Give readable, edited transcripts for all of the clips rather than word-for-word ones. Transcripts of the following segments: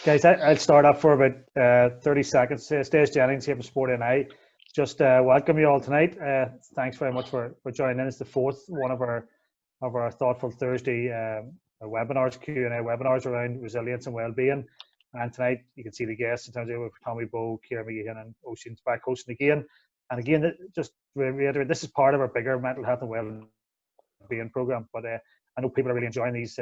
Guys, I'll start off for about 30 seconds. Stage Jennings here from Sport NI. Just welcome you all tonight. Thanks very much for joining in. It's the fourth one of our Thoughtful Thursday webinars, Q&A webinars around resilience and well-being. And tonight you can see the guests in terms of Tommy Bowe, Ciara Mageean, and Oisín's back hosting again. And again, just to reiterate, this is part of our bigger mental health and well-being program. But I know people are really enjoying these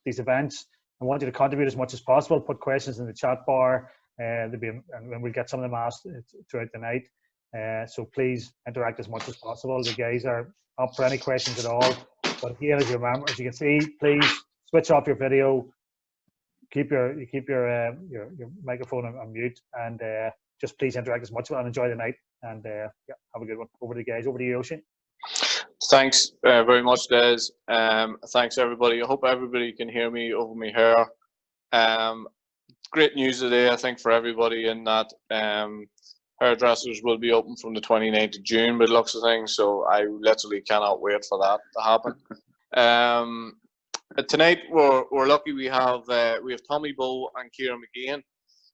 events. I want you to contribute as much as possible. Put questions in the chat bar, and we'll get some of them asked throughout the night. So please interact as much as possible. The guys are up for any questions at all. But again, as you can see, please switch off your video, keep your microphone on mute, and just please interact as much and enjoy the night. And yeah, have a good one. Over to the guys. Over to you, Oisín. Thanks very much, Des. Thanks, everybody. I hope everybody can hear me over me here. Great news today, I think, for everybody in that hairdressers will be open from the 29th of June, by the looks of things. So I literally cannot wait for that to happen. Tonight, we're lucky we have Tommy Bowe and Ciara Mageean.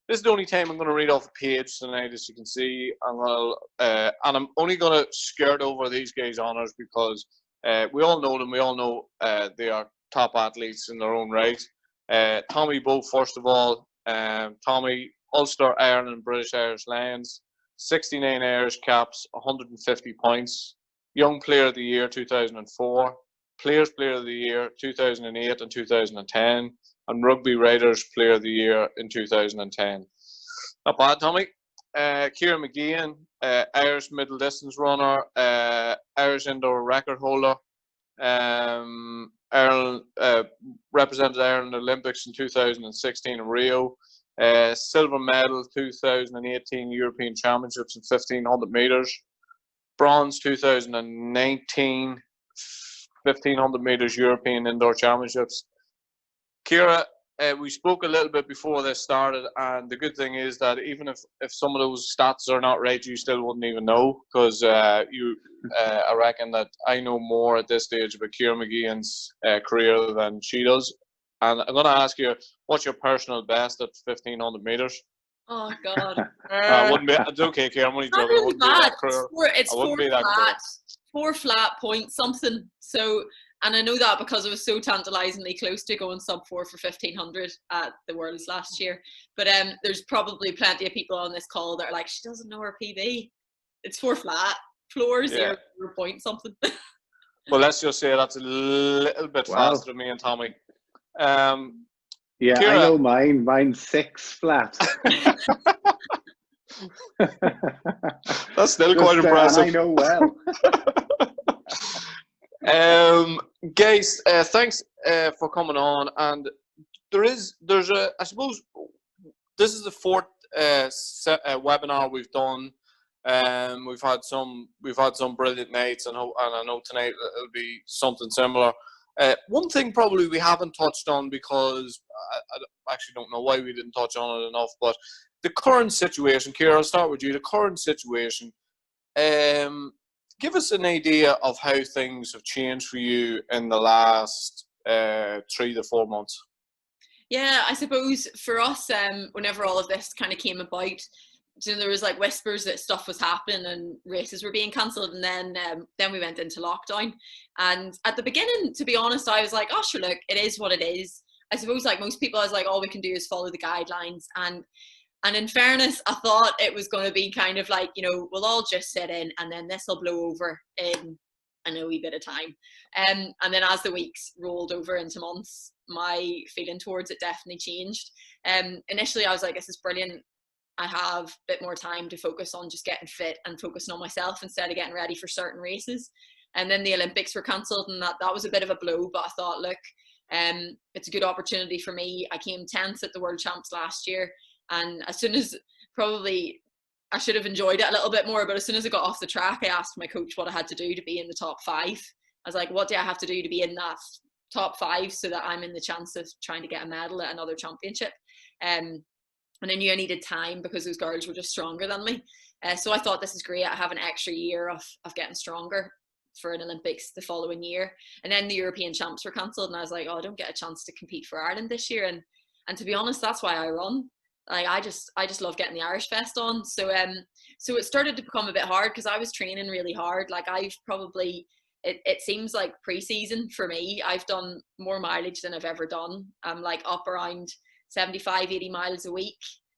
This is the only time I'm going to read off a page tonight, as you can see. And I'm only going to skirt over these guys' honours because we all know them. We all know they are top athletes in their own right. Tommy Bowe, first of all. Tommy, Ulster, Ireland, British Irish Lions, 69 Irish caps, 150 points. Young Player of the Year, 2004. Players Player of the Year, 2008 and 2010. And Rugby Writers Player of the Year in 2010. Not bad, Tommy. Ciara Mageean, Irish middle distance runner, Irish indoor record holder, Ireland, represented Ireland Olympics in 2016 in Rio, silver medal 2018 European Championships in 1500 meters, bronze 2019 1500 meters European Indoor Championships. Ciara, we spoke a little bit before this started, and the good thing is that even if some of those stats are not right, you still wouldn't even know, because I reckon that I know more at this stage about Ciara Mageean's career than she does. And I'm going to ask you, what's your personal best at 1500 meters? Oh God! Wouldn't be. It's okay, Ciara. I'm only joking. Really bad. It's four flat point something. So. And I know that because I was so tantalisingly close to going sub 4 for 1500 at the Worlds last year. But there's probably plenty of people on this call that are like, she doesn't know her PB. It's 4 flat, floor 0 point something. Well, let's just say that's a little bit faster than me and Tommy. Yeah, Ciara, I know mine. Mine's 6 flat. That's still quite impressive. I know well. Guys, thanks for coming on. And there's a, I suppose this is the 4th webinar we've done. We've had some brilliant nights, and I know tonight it'll be something similar. One thing probably we haven't touched on, because I actually don't know why we didn't touch on it enough, but the current situation. Ciara, I'll start with you. The current situation. Give us an idea of how things have changed for you in the last 3 to 4 months. Yeah, I suppose for us, whenever all of this kind of came about, there was like whispers that stuff was happening and races were being cancelled, and then we went into lockdown. And at the beginning, to be honest, I was like, oh sure, look, it is what it is. I suppose like most people, I was like, all we can do is follow the guidelines. And in fairness, I thought it was going to be kind of like, we'll all just sit in and then this will blow over in a wee bit of time. And then as the weeks rolled over into months, my feeling towards it definitely changed. Initially, I was like, this is brilliant. I have a bit more time to focus on just getting fit and focusing on myself instead of getting ready for certain races. And then the Olympics were cancelled, and that was a bit of a blow. But I thought, look, it's a good opportunity for me. I came 10th at the World Champs last year. And as soon as probably I should have enjoyed it a little bit more, but as soon as I got off the track, I asked my coach what I had to do to be in the top 5. I was like, what do I have to do to be in that top 5 so that I'm in the chance of trying to get a medal at another championship? And I knew I needed time because those girls were just stronger than me. So I thought, this is great. I have an extra year of getting stronger for an Olympics the following year. And then the European champs were cancelled, and I was like, oh, I don't get a chance to compete for Ireland this year. And And to be honest, that's why I run. Like I just love getting the Irish vest on. So so it started to become a bit hard because I was training really hard. Like I've probably, it seems like pre-season for me, I've done more mileage than I've ever done. I'm like up around 75, 80 miles a week,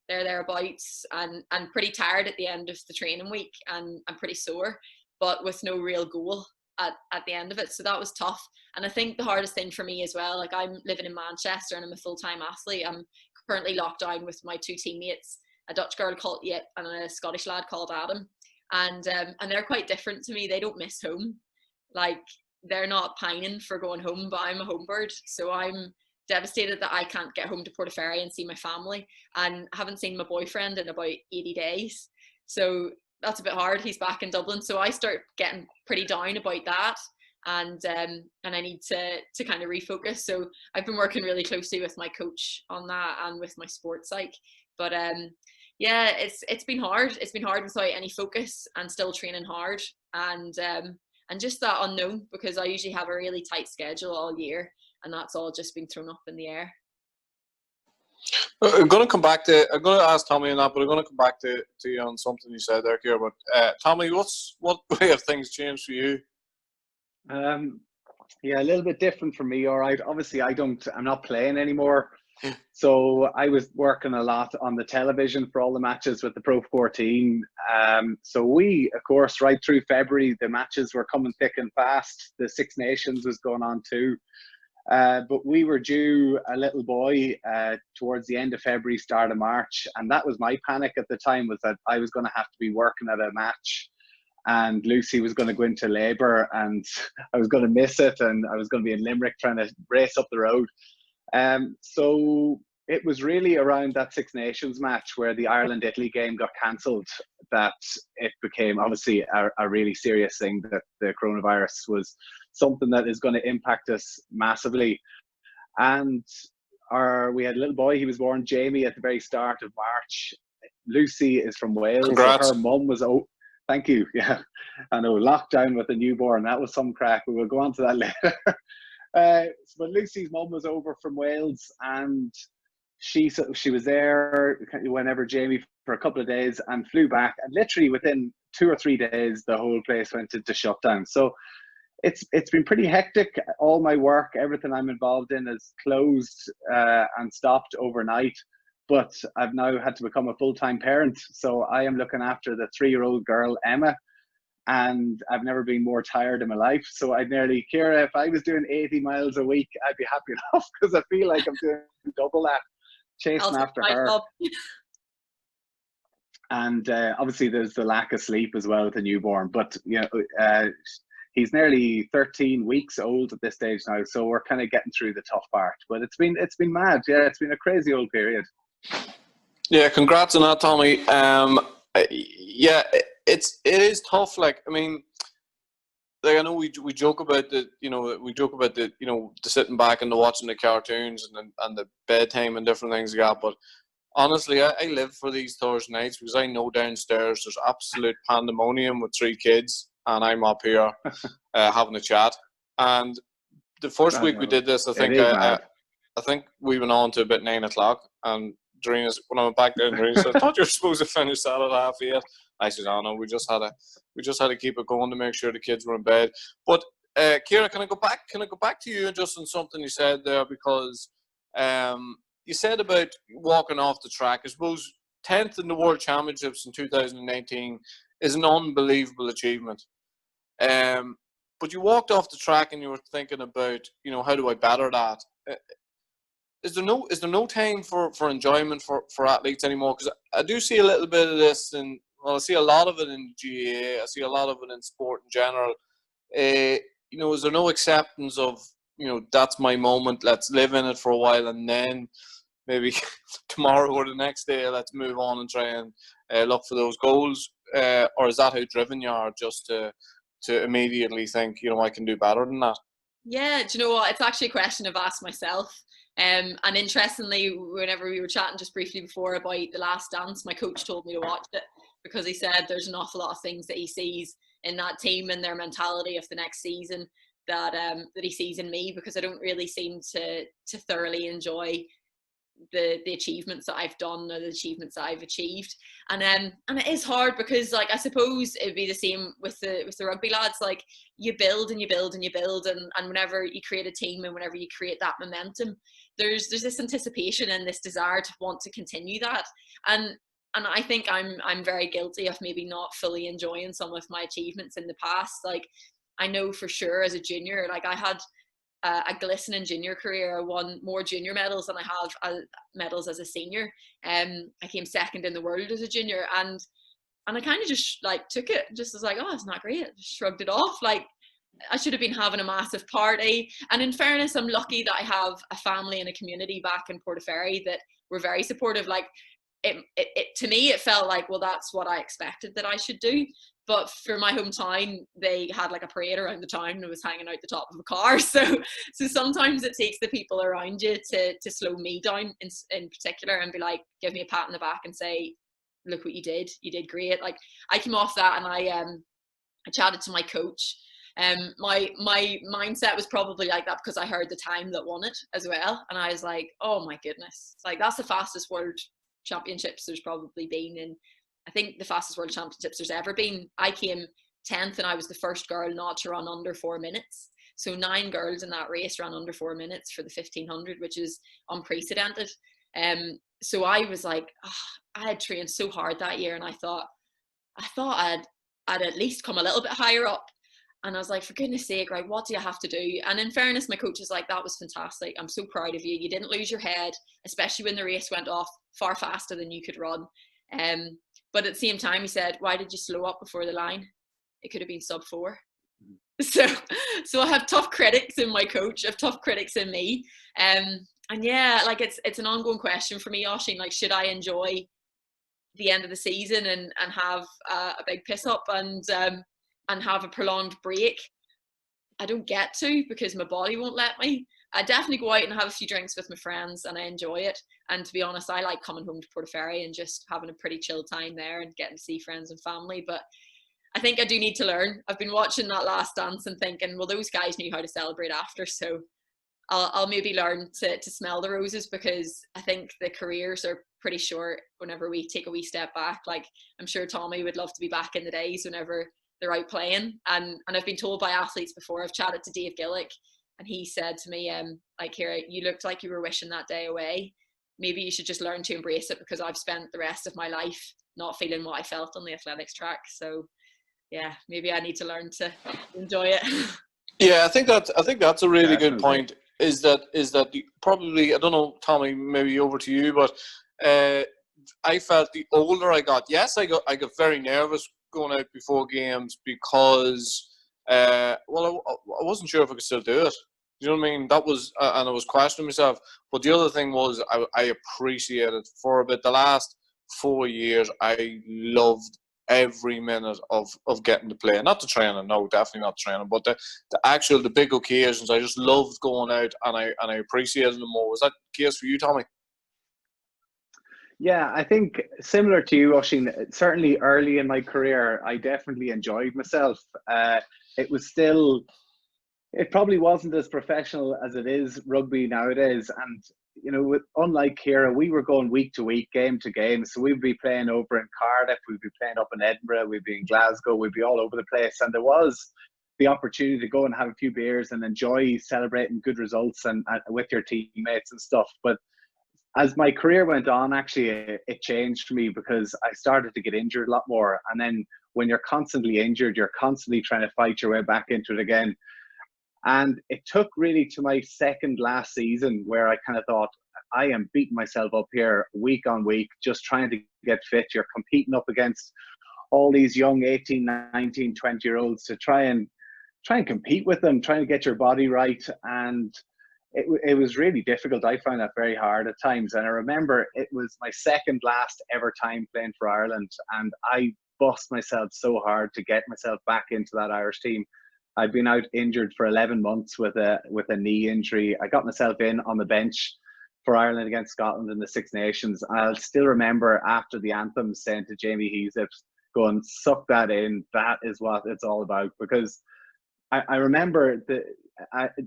thereabouts, and pretty tired at the end of the training week, and I'm pretty sore, but with no real goal at the end of it. So that was tough. And I think the hardest thing for me as well, like I'm living in Manchester and I'm a full-time athlete. I'm currently locked down with my two teammates, a Dutch girl called Yip and a Scottish lad called Adam. And they're quite different to me. They don't miss home. Like they're not pining for going home, but I'm a home bird. So I'm devastated that I can't get home to Portaferry and see my family, and haven't seen my boyfriend in about 80 days. So that's a bit hard. He's back in Dublin. So I start getting pretty down about that. And I need to kind of refocus. So I've been working really closely with my coach on that and with my sports psych. But yeah, it's been hard. It's been hard without any focus and still training hard, and just that unknown, because I usually have a really tight schedule all year, and that's all just been thrown up in the air. I'm going to ask Tommy on that, but I'm going to come back to you on something you said there, Ciara. But Tommy, what way have things changed for you? Yeah, a little bit different for me. All right, obviously I'm not playing anymore, so I was working a lot on the television for all the matches with the Pro 14. So we, of course, right through February, the matches were coming thick and fast. The Six Nations was going on too. But we were due a little boy towards the end of February, start of March. And that was my panic at the time, was that I was going to have to be working at a match and Lucy was going to go into labour and I was going to miss it, and I was going to be in Limerick trying to race up the road. So it was really around that Six Nations match where the Ireland-Italy game got cancelled that it became obviously a really serious thing, that the coronavirus was something that is going to impact us massively. And we had a little boy, he was born Jamie at the very start of March. Lucy is from Wales. Congrats. So her mum was, thank you, yeah. I know, lockdown with a newborn, that was some crack, but we'll go on to that later. But Lucy's mum was over from Wales, and she was there whenever Jamie for a couple of days and flew back, and literally within 2 or 3 days the whole place went into shutdown. So it's been pretty hectic. All my work, everything I'm involved in, is closed and stopped overnight. But I've now had to become a full-time parent, so I am looking after the 3-year-old girl Emma, and I've never been more tired in my life. So I'd nearly, Ciara, if I was doing 80 miles a week, I'd be happy enough, because I feel like I'm doing double that, chasing after her. And obviously there's the lack of sleep as well with the newborn, but you know, he's nearly 13 weeks old at this stage now, so we're kind of getting through the tough part. But it's been mad. Yeah, it's been a crazy old period. Yeah, congrats on that, Tommy. Yeah, it is tough. Like, I mean, like, I know we joke about the the sitting back and the watching the cartoons and the bedtime and different things like that. But honestly, I live for these Thursday nights, because I know downstairs there's absolute pandemonium with 3 kids, and I'm up here having a chat. And the first week we did this, I think we went on to about 9 o'clock, and Doreen, when I went back there, Doreen said, "I thought you were supposed to finish that at 8:30." I said, "Oh no, we just had to keep it going to make sure the kids were in bed." But Ciara, can I go back to you just on something you said there, because you said about walking off the track. I suppose 10th in the World Championships in 2019 is an unbelievable achievement. But you walked off the track and you were thinking about, how do I better that? Is there no time for enjoyment for athletes anymore? Because I do see a little bit of this, and I see a lot of it in GAA. I see a lot of it in sport in general. Is there no acceptance of, that's my moment, let's live in it for a while, and then maybe tomorrow or the next day let's move on and try and look for those goals? Or is that how driven you are, just to immediately think, I can do better than that? Yeah, do you know what? It's actually a question I've asked myself. And interestingly, whenever we were chatting just briefly before about The Last Dance, my coach told me to watch it, because he said there's an awful lot of things that he sees in that team and their mentality of the next season that he sees in me, because I don't really seem to thoroughly enjoy the achievements that I've done or the achievements that I've achieved. And it is hard because, like, I suppose it'd be the same with the rugby lads. Like, you build and you build and you build, and whenever you create a team and whenever you create that momentum, there's this anticipation and this desire to want to continue that. And I think I'm very guilty of maybe not fully enjoying some of my achievements in the past. Like, I know for sure as a junior, like, I had a glistening junior career. I won more junior medals than I have medals as a senior. I came second in the world as a junior, and I kind of just like took it, just as like, oh, it's not great. Just shrugged it off. Like, I should have been having a massive party. And in fairness, I'm lucky that I have a family and a community back in Portaferry that were very supportive. Like, it to me, it felt like, well, that's what I expected that I should do. But for my hometown, they had like a parade around the town and it was hanging out the top of a car. So sometimes it takes the people around you to slow me down in particular and be like, give me a pat on the back and say, look what you did great. Like, I came off that and I chatted to my coach. My mindset was probably like that because I heard the time that won it as well. And I was like, oh my goodness, like, that's the fastest world championships there's probably been in. I think the fastest world championships there's ever been. I came 10th and I was the first girl not to run under 4 minutes. So 9 girls in that race ran under 4 minutes for the 1500, which is unprecedented. So I was like, I had trained so hard that year, and I thought I'd at least come a little bit higher up. And I was like, for goodness sake, right, what do you have to do? And in fairness, my coach was like, that was fantastic. I'm so proud of you. You didn't lose your head, especially when the race went off far faster than you could run. But at the same time, he said, why did you slow up before the line? It could have been sub 4. So I have tough critics in my coach. I have tough critics in me. And yeah, like, it's an ongoing question for me, Oisín. Like, should I enjoy the end of the season and have a big piss up and have a prolonged break? I don't get to, because my body won't let me. I definitely go out and have a few drinks with my friends and I enjoy it. And to be honest, I like coming home to Portaferry and just having a pretty chill time there and getting to see friends and family. But I think I do need to learn. I've been watching that Last Dance and thinking, well, those guys knew how to celebrate after. So I'll maybe learn to smell the roses, because I think the careers are pretty short whenever we take a wee step back. Like, I'm sure Tommy would love to be back in the days whenever they're out playing. And I've been told by athletes before, I've chatted to Dave Gillick, and he said to me, like, Ciara, you looked like you were wishing that day away. Maybe you should just learn to embrace it, because I've spent the rest of my life not feeling what I felt on the athletics track. So yeah, maybe I need to learn to enjoy it. Yeah, I think that's a really Definitely. good point. Is that probably, I don't know, Tommy, maybe over to you, but I felt the older I got, yes, I got very nervous going out before games because I wasn't sure if I could still do it. You know what I mean? That was, and I was questioning myself. But the other thing was, I appreciated for a bit. The last 4 years, I loved every minute of getting to play. Not the training, no, definitely not training, but the big occasions. I just loved going out, and I appreciated them more. Was that the case for you, Tommy? Yeah, I think similar to you, Oisín, certainly early in my career, I definitely enjoyed myself. It probably wasn't as professional as it is rugby nowadays. And, you know, unlike Ciara, we were going week to week, game to game. So we'd be playing over in Cardiff, we'd be playing up in Edinburgh, we'd be in Glasgow, we'd be all over the place. And there was the opportunity to go and have a few beers and enjoy celebrating good results and with your teammates and stuff. But as my career went on, actually, it changed for me, because I started to get injured a lot more. And then when you're constantly injured, you're constantly trying to fight your way back into it again. And it took really to my second last season where I kind of thought, I am beating myself up here week on week, just trying to get fit. You're competing up against all these young 18, 19, 20-year-olds to try and compete with them, trying to get your body right. And it was really difficult. I found that very hard at times. And I remember it was my second last ever time playing for Ireland. And I bust myself so hard to get myself back into that Irish team. I'd been out injured for 11 months with a knee injury. I got myself in on the bench for Ireland against Scotland in the Six Nations. And I'll still remember after the anthem saying to Jamie Heaslip, going, suck that in. That is what it's all about. Because I remember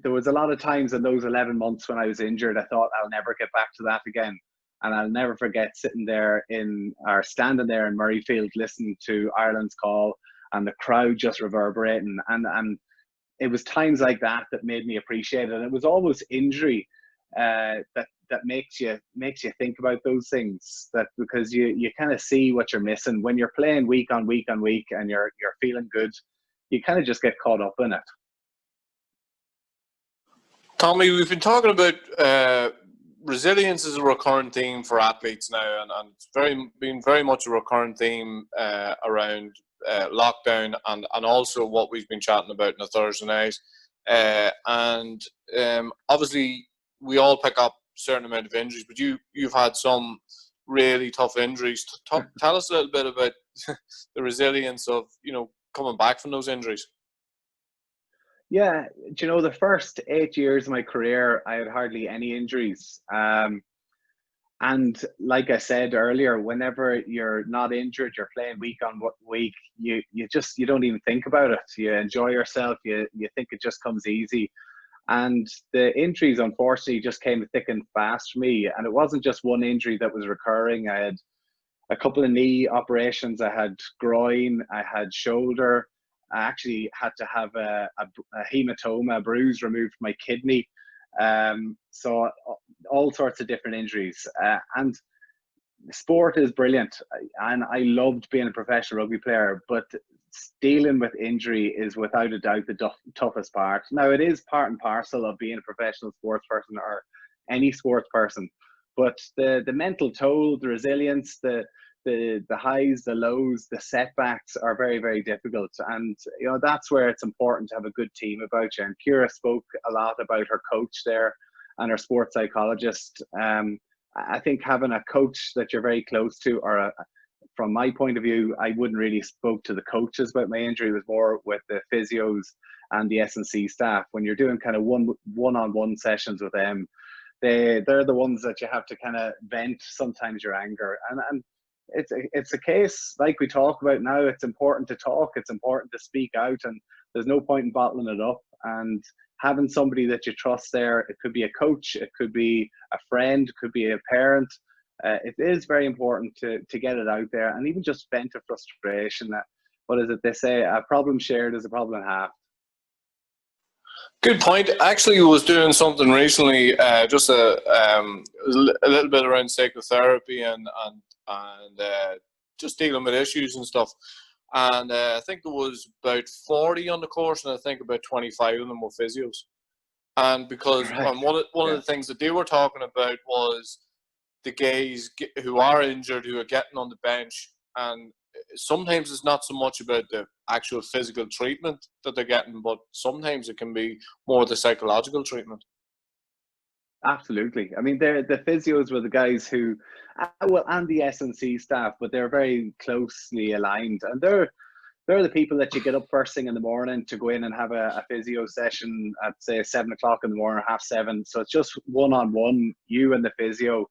there was a lot of times in those 11 months when I was injured, I thought I'll never get back to that again. And I'll never forget standing there in Murrayfield, listening to Ireland's call and the crowd just reverberating. And it was times like that that made me appreciate it. And it was always injury that makes you think about those things, that because you kind of see what you're missing when you're playing week on week on week and you're feeling good. You kind of just get caught up in it. Tommy, we've been talking about resilience is a recurrent theme for athletes now, and it's been very much a recurrent theme around lockdown and also what we've been chatting about in the Thursday night. And obviously, we all pick up a certain amount of injuries, but you've had some really tough injuries. Tell us a little bit about the resilience of coming back from those injuries. Yeah, do you know, the first 8 years of my career, I had hardly any injuries. And like I said earlier, whenever you're not injured, you're playing week on week, you don't even think about it. You enjoy yourself. You think it just comes easy. And the injuries, unfortunately, just came thick and fast for me. And it wasn't just one injury that was recurring. I had a couple of knee operations. I had groin. I had shoulder. I actually had to have a hematoma, a bruise removed from my kidney. So all sorts of different injuries. And sport is brilliant. And I loved being a professional rugby player, but dealing with injury is without a doubt the toughest part. Now, it is part and parcel of being a professional sports person or any sports person, but the mental toll, the resilience, the highs, the lows, the setbacks are very, very difficult. And that's where it's important to have a good team about you. And Ciara spoke a lot about her coach there and her sports psychologist. I think having a coach that you're very close to, from my point of view, I wouldn't really spoke to the coaches about my injury. It was more with the physios and the S&C staff. When you're doing kind of one-on-one sessions with them, they're the ones that you have to kind of vent sometimes your anger. And it's a case like we talk about now. It's important to talk. It's important to speak out, and there's no point in bottling it up. And having somebody that you trust there, it could be a coach, it could be a friend, it could be a parent. It is very important to get it out there, and even just vent a frustration. That, what is it they say? A problem shared is a problem halved. Good point. Actually, I was doing something recently, just a little bit around psychotherapy and just dealing with issues and stuff. And I think there was about 40 on the course, and I think about 25 of them were physios. And because one of the things that they were talking about was the guys who are injured, who are getting on the bench, and sometimes it's not so much about the actual physical treatment that they're getting, but sometimes it can be more the psychological treatment. Absolutely. I mean, the physios were the guys who, and the S&C staff, but they're very closely aligned, and they're the people that you get up first thing in the morning to go in and have a physio session at, say, 7 o'clock in the morning, 7:30. So it's just one-on-one, you and the physio,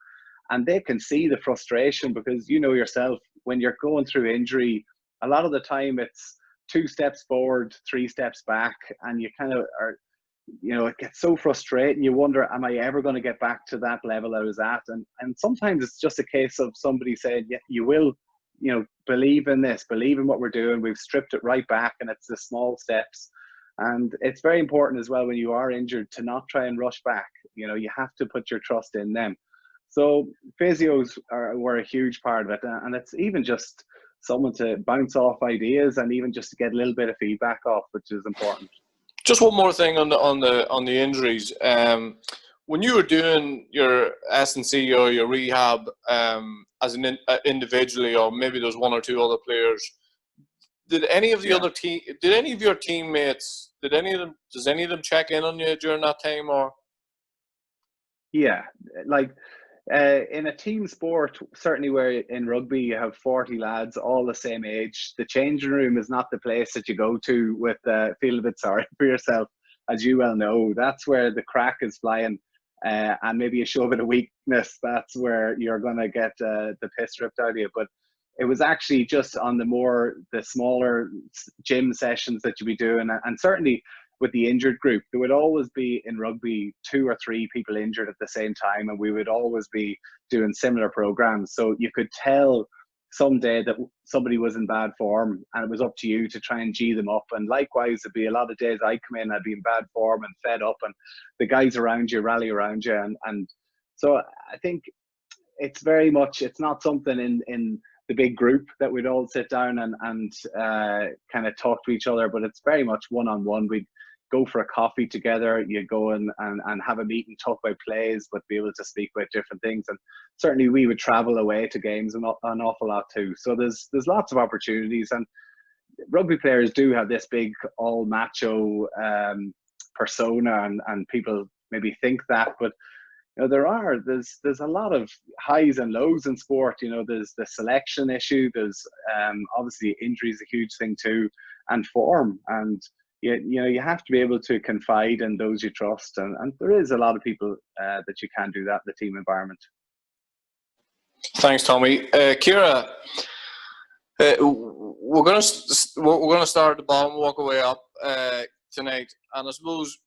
and they can see the frustration, because you know yourself, when you're going through injury, a lot of the time it's 2 steps forward, 3 steps back, and you kind of are, it gets so frustrating. You wonder, am I ever going to get back to that level I was at? And sometimes it's just a case of somebody saying, yeah, you will, believe in this, believe in what we're doing. We've stripped it right back, and it's the small steps. And it's very important as well, when you are injured, to not try and rush back. You have to put your trust in them. So physios were a huge part of it. And it's even just someone to bounce off ideas, and even just to get a little bit of feedback off, which is important. Just one more thing on the injuries. When you were doing your S&C or your rehab as an individually, or maybe there's 1 or 2 other players, did any of the other did any of your teammates, does any of them check in on you during that time? Or yeah, like in a team sport, certainly where in rugby you have 40 lads all the same age, the changing room is not the place that you go to with feel a bit sorry for yourself, as you well know. That's where the crack is flying, and maybe you show a bit of weakness. That's where you're going to get the piss ripped out of you. But it was actually just on the smaller gym sessions that you'd be doing, and certainly with the injured group, there would always be in rugby 2 or 3 people injured at the same time, and we would always be doing similar programs. So you could tell someday that somebody was in bad form, and it was up to you to try and G them up. And likewise, there'd be a lot of days I'd come in, I'd be in bad form and fed up, and the guys around you rally around you. And so I think it's very much, it's not something in the big group that we'd all sit down and kind of talk to each other, but it's very much one-on-one. We'd go for a coffee together, you go and have a meeting, talk about plays, but be able to speak about different things. And certainly we would travel away to games an awful lot too. So there's lots of opportunities, and rugby players do have this big all macho persona, and people maybe think that, but you know, there's a lot of highs and lows in sport. You know, there's the selection issue, there's obviously injuries, a huge thing too, and form. And you know, you have to be able to confide in those you trust, and there is a lot of people that you can do that in the team environment. Thanks, Tommy. Ciara, we're going to start at the bottom, walk our way up tonight, and I suppose,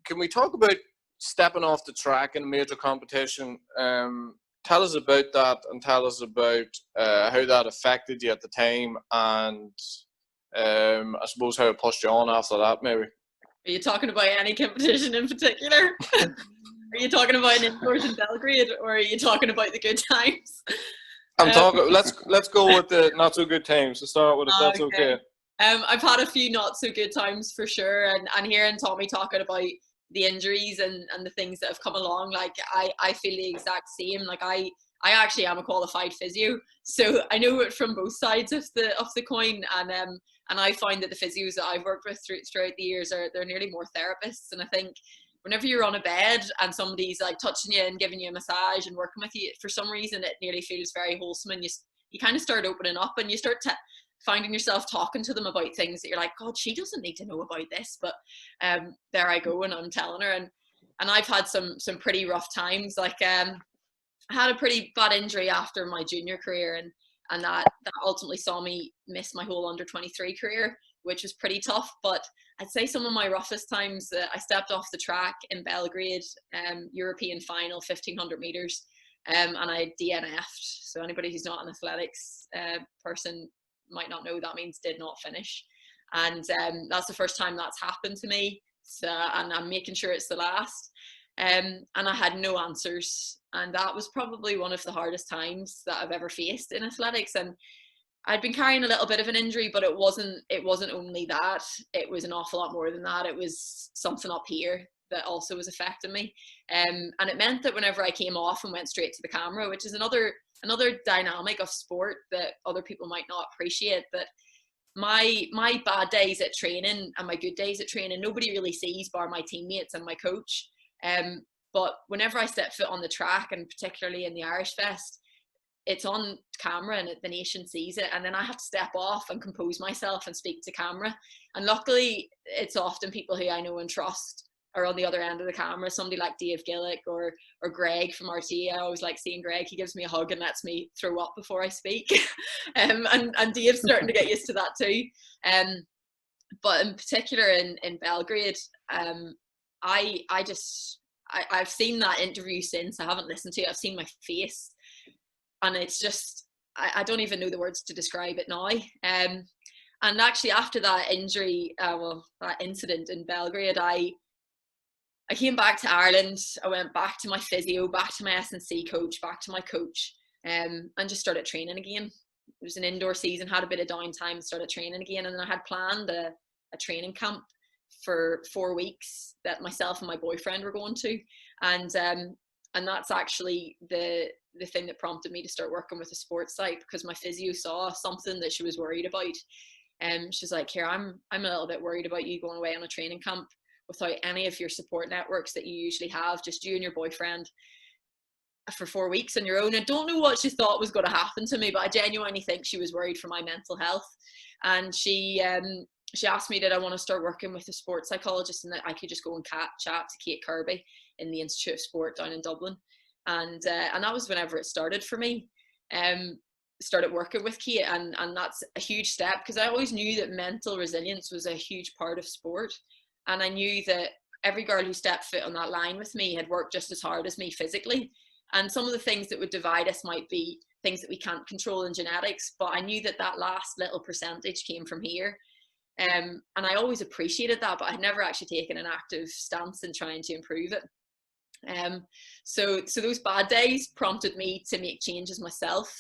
can we talk about stepping off the track in a major competition? Tell us about that, and tell us about how that affected you at the time, and I suppose how it pushed you on after that, maybe. Are you talking about any competition in particular? Are you talking about an indoors in Belgrade, or are you talking about the good times? I'm talking. Let's go with the not so good times to start with, if that's okay. I've had a few not so good times for sure, and hearing Tommy talking about the injuries and the things that have come along, like I feel the exact same. Like I actually am a qualified physio, so I know it from both sides of the coin, and I find that the physios that I've worked with throughout the years they're nearly more therapists. And I think whenever you're on a bed and somebody's like touching you and giving you a massage and working with you, for some reason it nearly feels very wholesome, and you kind of start opening up, and you start finding yourself talking to them about things that you're like, God, she doesn't need to know about this, but there I go and I'm telling her. And I've had some pretty rough times. Like I had a pretty bad injury after my junior career, and that ultimately saw me miss my whole under-23 career, which was pretty tough. But I'd say some of my roughest times, I stepped off the track in Belgrade, European final, 1500 meters, and I DNF'd. So anybody who's not an athletics person might not know that means did not finish. And that's the first time that's happened to me. So, and I'm making sure it's the last. And I had no answers. And that was probably one of the hardest times that I've ever faced in athletics. And I'd been carrying a little bit of an injury, but it wasn't only that. It was an awful lot more than that. It was something up here that also was affecting me. And it meant that whenever I came off and went straight to the camera, which is another dynamic of sport that other people might not appreciate, that my bad days at training and my good days at training, nobody really sees bar my teammates and my coach. But whenever I step foot on the track, and particularly in the Irish Fest, it's on camera and the nation sees it, and then I have to step off and compose myself and speak to camera. And luckily it's often people who I know and trust are on the other end of the camera, somebody like Dave Gillick or Greg from RT. I always like seeing Greg. He gives me a hug and lets me throw up before I speak. And Dave's starting to get used to that too. But in particular in Belgrade, I've seen that interview since. I haven't listened to it. I've seen my face, and it's just, I don't even know the words to describe it now. And actually after that injury, that incident in Belgrade, I came back to Ireland. I went back to my physio, back to my S&C coach, back to my coach, and just started training again. It was an indoor season, had a bit of downtime, started training again. And then I had planned a training camp for 4 weeks that myself and my boyfriend were going to. And that's actually the thing that prompted me to start working with a sports site, because my physio saw something that she was worried about. And she's like, here, I'm a little bit worried about you going away on a training camp without any of your support networks that you usually have, just you and your boyfriend for 4 weeks on your own. I don't know what she thought was going to happen to me, but I genuinely think she was worried for my mental health. And she asked me, did I want to start working with a sports psychologist, and that I could just go and chat to Kate Kirby in the Institute of Sport down in Dublin. And that was whenever it started for me. Started working with Kate, and that's a huge step, because I always knew that mental resilience was a huge part of sport. And I knew that every girl who stepped foot on that line with me had worked just as hard as me physically. And some of the things that would divide us might be things that we can't control in genetics, but I knew that that last little percentage came from here. And I always appreciated that, but I'd never actually taken an active stance in trying to improve it. So those bad days prompted me to make changes myself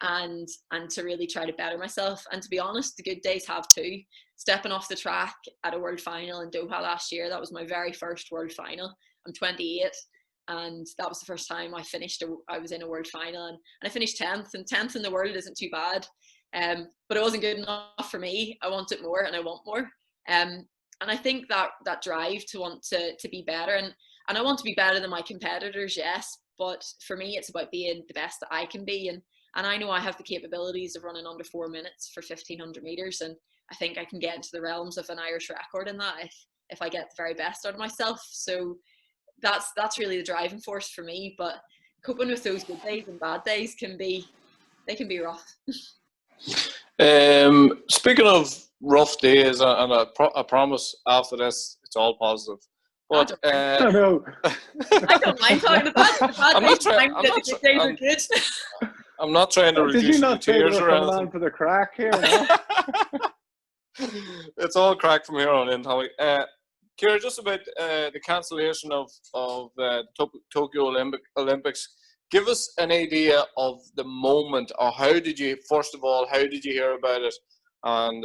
and to really try to better myself. And to be honest, the good days have too. Stepping off the track at a world final in Doha last year, that was my very first world final. I'm 28, and that was the first time I was in a world final, and I finished 10th, and 10th in the world isn't too bad. But it wasn't good enough for me. I wanted more, and I want more. And I think that drive to want to be better, and I want to be better than my competitors, yes, but for me it's about being the best that I can be, and I know I have the capabilities of running under 4 minutes for 1500 meters, and I think I can get into the realms of an Irish record in that if I get the very best out of myself. So that's really the driving force for me. But coping with those good days and bad days can be rough. Speaking of rough days, and I promise after this it's all positive. But I know. I don't mind talking about the bad days are good. I'm not trying to reduce the tears or anything. On for the crack here, no? It's all crack from here on in, Tommy. Ciara, just about the cancellation of the Tokyo Olympics. Give us an idea of the moment, or how did you hear about it, and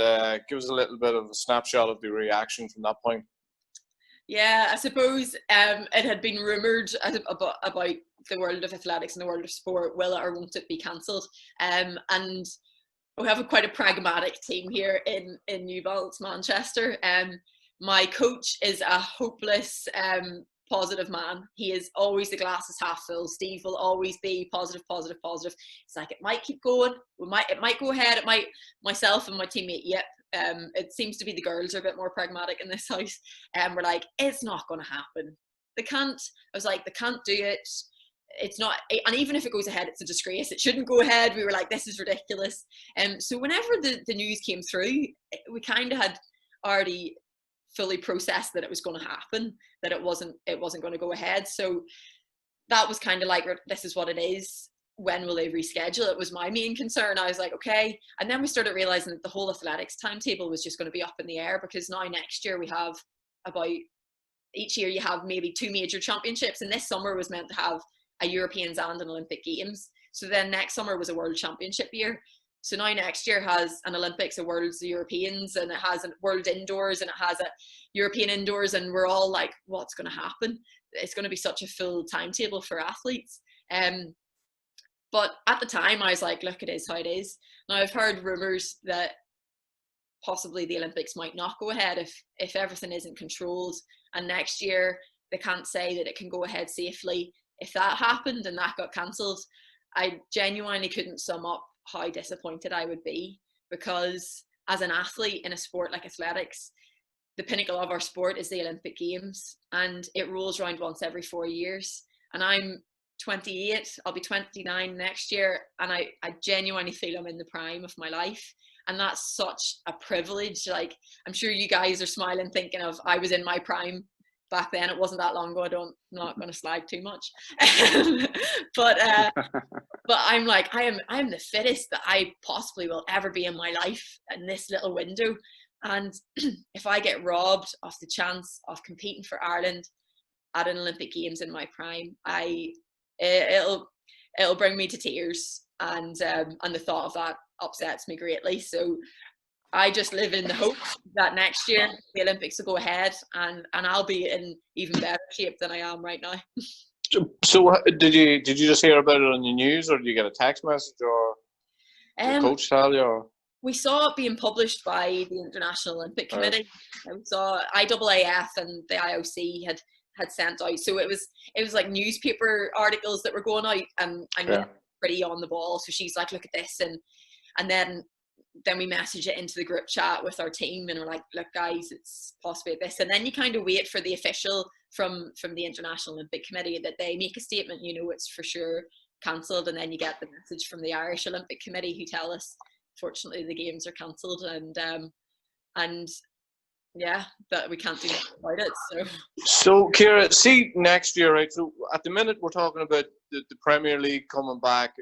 give us a little bit of a snapshot of the reaction from that point. Yeah, I suppose it had been rumoured about the world of athletics and the world of sport, will it or won't it be cancelled? And we have quite a pragmatic team here in New Balance, Manchester. My coach is a hopeless, positive man. He is always the glass is half full. Steve will always be positive, positive, positive. It's like, it might keep going. It might go ahead. It might. Myself and my teammate, yep. It seems to be the girls are a bit more pragmatic in this house. We're like, it's not going to happen. They can't. I was like, they can't do it. It's not. And even if it goes ahead, it's a disgrace. It shouldn't go ahead. We were like, this is ridiculous. So whenever the news came through, we kind of had already fully processed that it was going to happen, that it wasn't going to go ahead. So that was kind of like, this is what it is. When will they reschedule? It was my main concern. I was like, okay. And then we started realizing that the whole athletics timetable was just going to be up in the air, because now next year we have each year you have maybe 2 major championships, and this summer was meant to have a Europeans and an Olympic Games. So then next summer was a World Championship year. So now next year has an Olympics, a World's, a Europeans, and it has a World Indoors, and it has a European Indoors, and we're all like, what's going to happen? It's going to be such a full timetable for athletes. But at the time I was like, look, it is how it is. Now I've heard rumours that possibly the Olympics might not go ahead if everything isn't controlled, and next year they can't say that it can go ahead safely. If that happened and that got cancelled, I genuinely couldn't sum up how disappointed I would be, because as an athlete in a sport like athletics, the pinnacle of our sport is the Olympic Games, and it rolls around once every 4 years. And I'm 28, I'll be 29 next year, and I genuinely feel I'm in the prime of my life. And that's such a privilege. Like, I'm sure you guys are smiling thinking of, I was in my prime back then. It wasn't that long ago. I'm not going to slag too much. But I'm like, I am the fittest that I possibly will ever be in my life in this little window. And if I get robbed of the chance of competing for Ireland at an Olympic Games in my prime, it'll bring me to tears, and the thought of that upsets me greatly. So I just live in the hope that next year the Olympics will go ahead, and I'll be in even better shape than I am right now. So did you just hear about it on the news, or did you get a text message, or your coach tell you? Or? We saw it being published by the International Olympic Committee. We saw IAAF and the IOC had sent out. So it was like newspaper articles that were going out, and I'm pretty on the ball. So she's like, look at this, and then we message it into the group chat with our team, and we're like, look guys, it's possibly this. And then you kind of wait for the official from the International Olympic Committee that they make a statement, it's for sure cancelled. And then you get the message from the Irish Olympic Committee who tell us, fortunately, the games are cancelled. And yeah, that we can't do about it. So, Ciara, see next year, right? So at the minute we're talking about the Premier League coming back.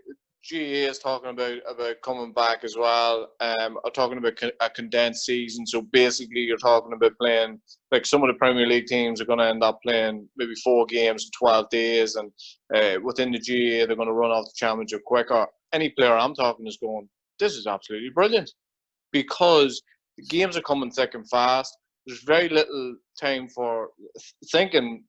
GA is talking about coming back as well. I'm talking about a condensed season. So basically, you're talking about playing, like, some of the Premier League teams are going to end up playing maybe 4 games in 12 days, and within the GA they're going to run off the championship quicker. Any player I'm talking is going, this is absolutely brilliant, because the games are coming thick and fast. There's very little time for thinking,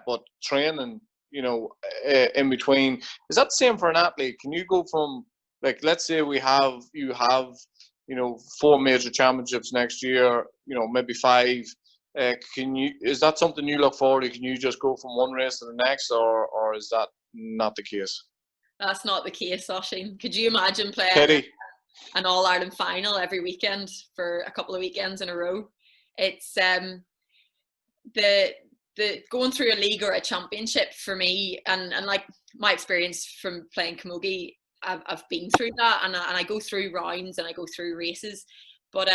but training, in between. Is that the same for an athlete? Can you go from, like, let's say you have 4 major championships next year, maybe 5. Is that something you look forward to? Can you just go from one race to the next, or is that not the case? That's not the case, Oisín. Could you imagine playing Kitty. an All-Ireland final every weekend for a couple of weekends in a row? It's the going through a league or a championship for me, and like my experience from playing camogie, I've been through that, and I go through rounds and I go through races. But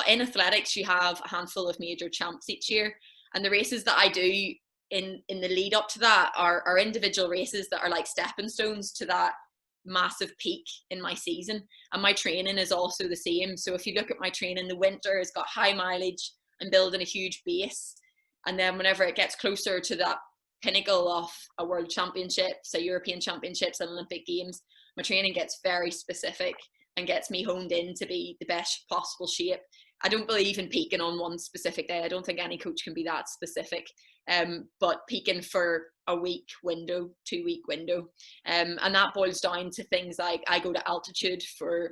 in athletics, you have a handful of major champs each year, and the races that I do in the lead up to that are individual races that are like stepping stones to that massive peak in my season. And my training is also the same. So if you look at my training, the winter has got high mileage and building a huge base, and then whenever it gets closer to that pinnacle of a world championship, say European championships and Olympic games, my training gets very specific and gets me honed in to be the best possible shape. I don't believe in peaking on one specific day. I don't think any coach can be that specific. But peaking for a week window, 2-week window. And that boils down to things like I go to altitude for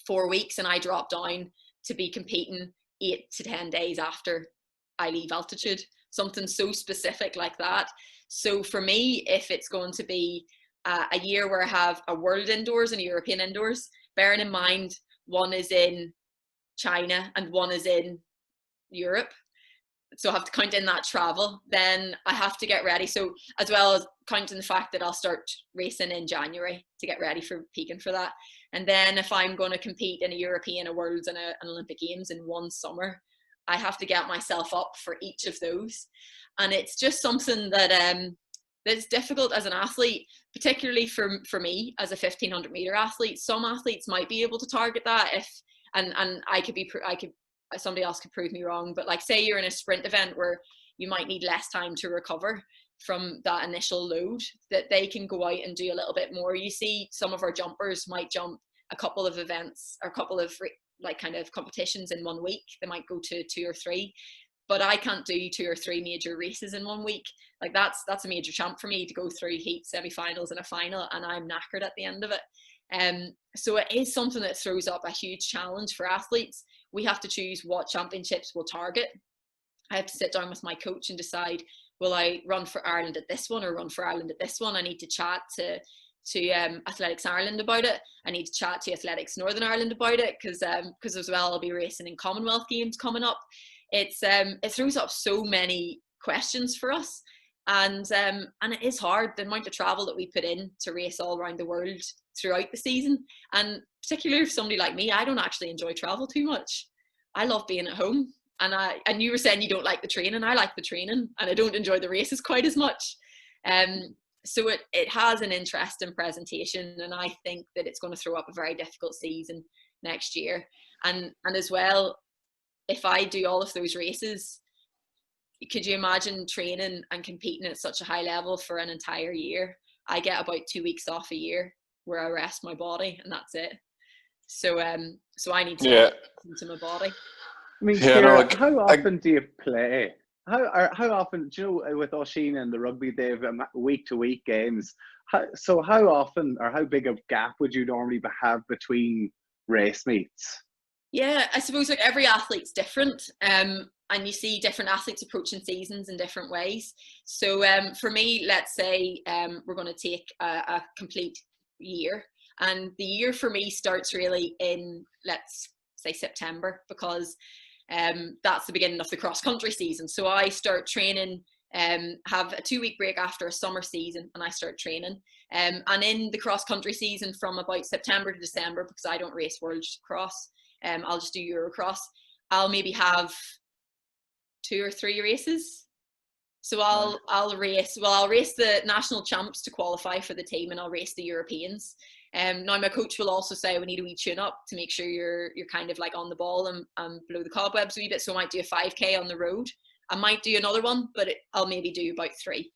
4 weeks and I drop down to be competing 8 to 10 days after I leave altitude. Something so specific like that. So for me, if it's going to be a year where I have a world indoors and a European indoors, bearing in mind one is in China and one is in Europe, so I have to count in that travel, then I have to get ready. So as well as counting the fact that I'll start racing in January to get ready for peaking for that. And then if I'm going to compete in a European, a Worlds and an Olympic Games in one summer, I have to get myself up for each of those. And it's just something that that's difficult as an athlete, particularly for me as a 1500 meter athlete. Some athletes might be able to target that and somebody else could prove me wrong, but like say you're in a sprint event where you might need less time to recover from that initial load, that they can go out and do a little bit more. You see some of our jumpers might jump a couple of events or a couple of like kind of competitions in 1 week. They might go to 2 or 3, but I can't do 2 or 3 major races in 1 week. Like that's a major champ for me to go through heat, semi-finals and a final, and I'm knackered at the end of it. So it is something that throws up a huge challenge for athletes. We have to choose what championships we'll target. I have to sit down with my coach and decide, will I run for Ireland at this one or run for Ireland at this one? I need to chat to Athletics Ireland about it. I need to chat to Athletics Northern Ireland about it because as well I'll be racing in Commonwealth Games coming up. It throws up so many questions for us, and it is hard, the amount of travel that we put in to race all around the world throughout the season. And particularly for somebody like me, I don't actually enjoy travel too much. I love being at home, and you were saying you don't like the training. I like the training, and I don't enjoy the races quite as much. So it has an interesting presentation, and I think that it's going to throw up a very difficult season next year. And as well, if I do all of those races, could you imagine training and competing at such a high level for an entire year? I get about 2 weeks off a year where I rest my body, and that's it. So I need to listen to my body. I mean, Ciara, how often do you play? How often, do you know, with Oisín and the rugby, they have week-to-week games. How often or how big a gap would you normally have between race meets? Yeah, I suppose like every athlete's different, and you see different athletes approaching seasons in different ways. So for me, let's say we're going to take a complete year, and the year for me starts really in, let's say, September, because that's the beginning of the cross-country season. So I start training, have a 2-week break after a summer season, and I start training. And in the cross-country season from about September to December, because I don't race World Cross, I'll just do Eurocross. I'll maybe have 2 or 3 races. So I'll race the national champs to qualify for the team, and I'll race the Europeans. Now my coach will also say we need a wee tune up to make sure you're kind of like on the ball and below the cobwebs a wee bit. So I might do a 5K on the road. I might do another one, but I'll maybe do about 3.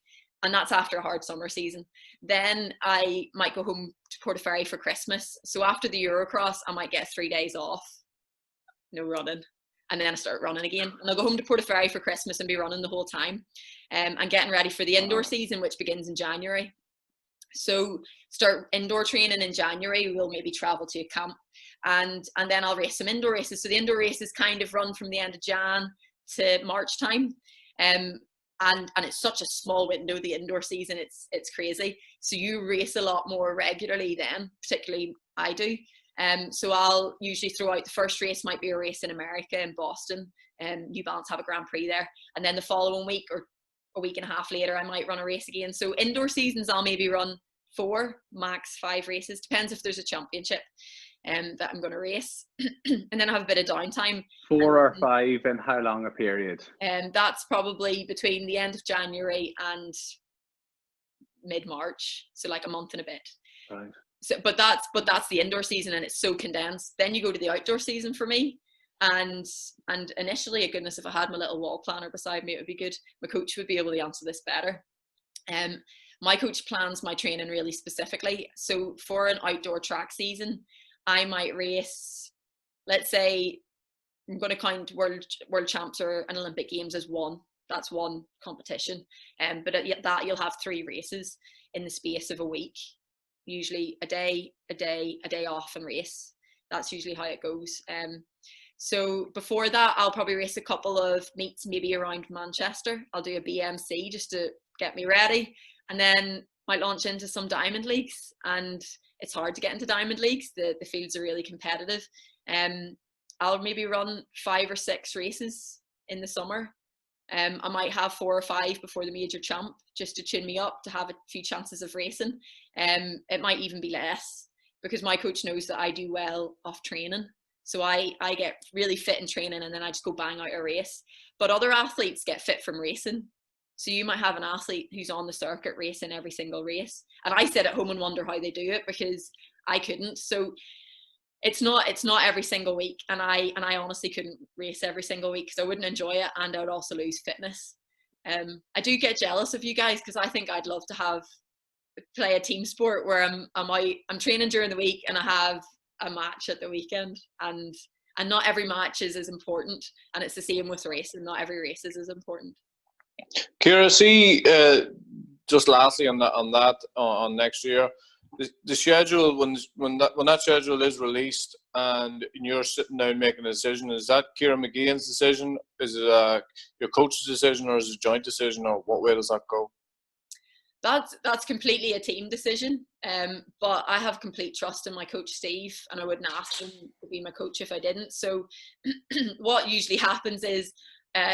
And that's after a hard summer season. Then I might go home to Portaferry for Christmas. So after the Eurocross, I might get 3 days off, no running. And then I start running again. And I'll go home to Portaferry for Christmas and be running the whole time. And getting ready for the indoor season, which begins in January. So start indoor training in January. We'll maybe travel to a camp. And then I'll race some indoor races. So the indoor races kind of run from the end of Jan to March time. And it's such a small window, the indoor season, it's crazy. So you race a lot more regularly then, particularly I do. So I'll usually throw out the first race, might be a race in America, in Boston, New Balance have a Grand Prix there. And then the following week or a week and a half later, I might run a race again. So indoor seasons, I'll maybe run 4, max 5 races. Depends if there's a championship that I'm going to race. And then I have a bit of downtime. 4 or 5 in how long a period? That's probably between the end of January and mid-March. So like a month and a bit. Right. So, but that's the indoor season, and it's so condensed. Then you go to the outdoor season for me. And initially, goodness, if I had my little wall planner beside me, it would be good. My coach would be able to answer this better. My coach plans my training really specifically. So for an outdoor track season, I might race, let's say, I'm going to count world champs or an Olympic Games as one. That's one competition. But at that, you'll have 3 races in the space of a week. Usually a day off and race. That's usually how it goes. So before that, I'll probably race a couple of meets maybe around Manchester. I'll do a BMC just to get me ready, and then might launch into some diamond leagues. And it's hard to get into diamond leagues. The fields are really competitive. I'll maybe run 5 or 6 races in the summer. I might have 4 or 5 before the major champ just to tune me up to have a few chances of racing. It might even be less because my coach knows that I do well off training. So I get really fit in training and then I just go bang out a race. But other athletes get fit from racing. So you might have an athlete who's on the circuit racing every single race. And I sit at home and wonder how they do it because I couldn't. So it's not every single week. And I honestly couldn't race every single week because I wouldn't enjoy it and I would also lose fitness. I do get jealous of you guys because I think I'd love to play a team sport where I'm training during the week and I have a match at the weekend, and not every match is as important, and it's the same with racing. Not every race is as important. Ciara, see, just lastly on next year, the schedule when that schedule is released and you're sitting down making a decision, is that Ciara Mageean's decision? Is it your coach's decision, or is it a joint decision, or what way does that go? That's completely a team decision, but I have complete trust in my coach Steve, and I wouldn't ask him to be my coach if I didn't. So what usually happens is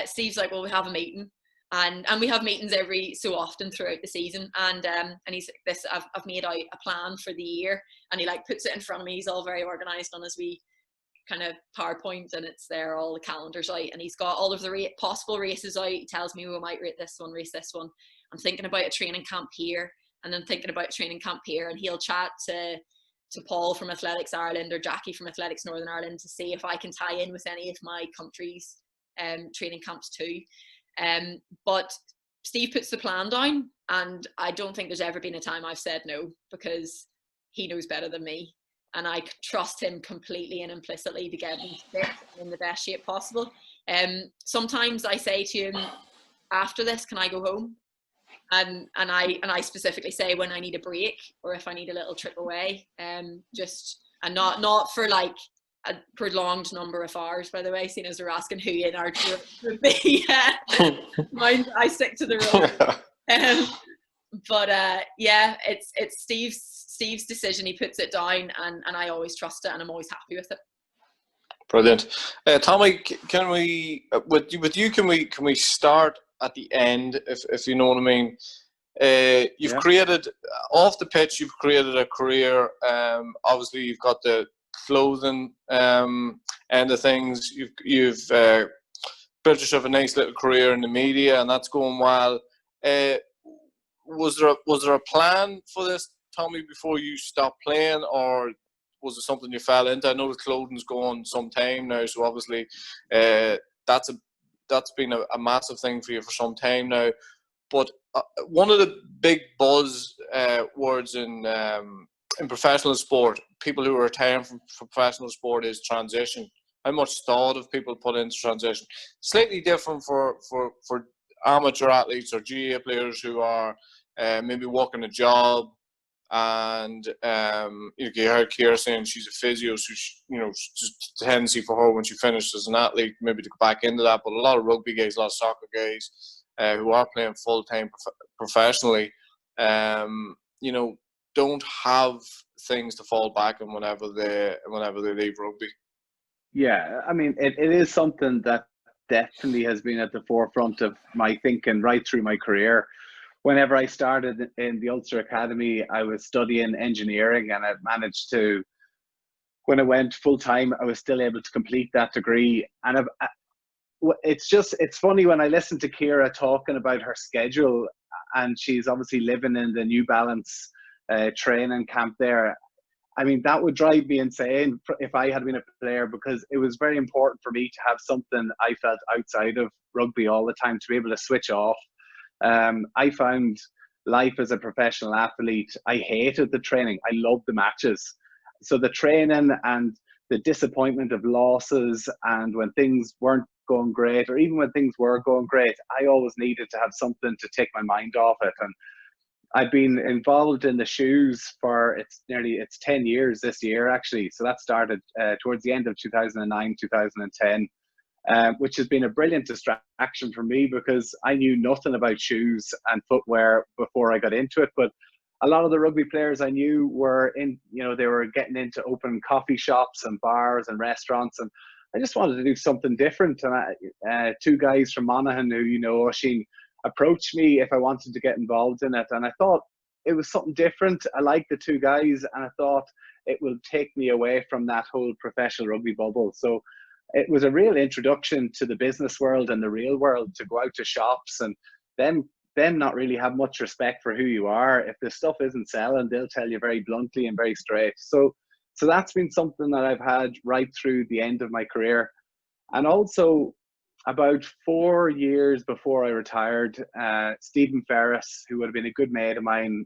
Steve's like, well, we have a meeting, and we have meetings every so often throughout the season, and he's like, this, I've made out a plan for the year, and he like puts it in front of me. He's all very organized on his wee kind of PowerPoint, and it's there, all the calendars out, and he's got all of the possible races out. He tells me, I might race this one. I'm thinking about a training camp here, and then thinking about a training camp here, and he'll chat to Paul from Athletics Ireland or Jackie from Athletics Northern Ireland to see if I can tie in with any of my country's training camps too. But Steve puts the plan down, and I don't think there's ever been a time I've said no, because he knows better than me, and I trust him completely and implicitly to get me fit in the best shape possible. Sometimes I say to him, after this, can I go home? And I specifically say when I need a break or if I need a little trip away, just, and not for like a prolonged number of hours, by the way, seeing as they're asking who in our group would be. Mine, I stick to the rule. But yeah, it's Steve's decision. He puts it down, and I always trust it, and I'm always happy with it. Brilliant. Tommy, can we with you can we start at the end, if you know what I mean? You've created, off the pitch, you've created a career. Obviously, you've got the clothing end of things. You've built built yourself a nice little career in the media, and that's going well. Was there a plan for this, Tommy, before you stopped playing, or was it something you fell into? I know the clothing's going some time now, so obviously that's been a massive thing for you for some time now. But one of the big buzz words in professional sport, people who are retiring from professional sport, is transition. How much thought have people put into transition? Slightly different for amateur athletes or GA players who are maybe working a job, and you heard Ciara saying she's a physio, so just a tendency for her when she finished as an athlete maybe to go back into that. But a lot of rugby guys, a lot of soccer guys who are playing full time professionally, don't have things to fall back on whenever they leave rugby. Yeah, I mean, it is something that definitely has been at the forefront of my thinking right through my career. Whenever I started in the Ulster Academy, I was studying engineering, and I managed to, when I went full time, I was still able to complete that degree. And it's funny when I listen to Ciara talking about her schedule, and she's obviously living in the New Balance training camp there. I mean, that would drive me insane if I had been a player, because it was very important for me to have something I felt outside of rugby all the time, to be able to switch off. I found life as a professional athlete, I hated the training. I loved the matches. So the training and the disappointment of losses, and when things weren't going great, or even when things were going great, I always needed to have something to take my mind off it. And I've been involved in the shoes for it's 10 years this year, actually. So that started towards the end of 2009, 2010, which has been a brilliant distraction for me, because I knew nothing about shoes and footwear before I got into it. But a lot of the rugby players I knew were they were getting into open coffee shops and bars and restaurants. And I just wanted to do something different. And two guys from Monaghan who, Oisín, approached me if I wanted to get involved in it. And I thought it was something different. I liked the two guys, and I thought it will take me away from that whole professional rugby bubble. So it was a real introduction to the business world and the real world, to go out to shops and them not really have much respect for who you are. If the stuff isn't selling, they'll tell you very bluntly and very straight. So that's been something that I've had right through the end of my career. And also, about 4 years before I retired, Stephen Ferris, who would have been a good mate of mine,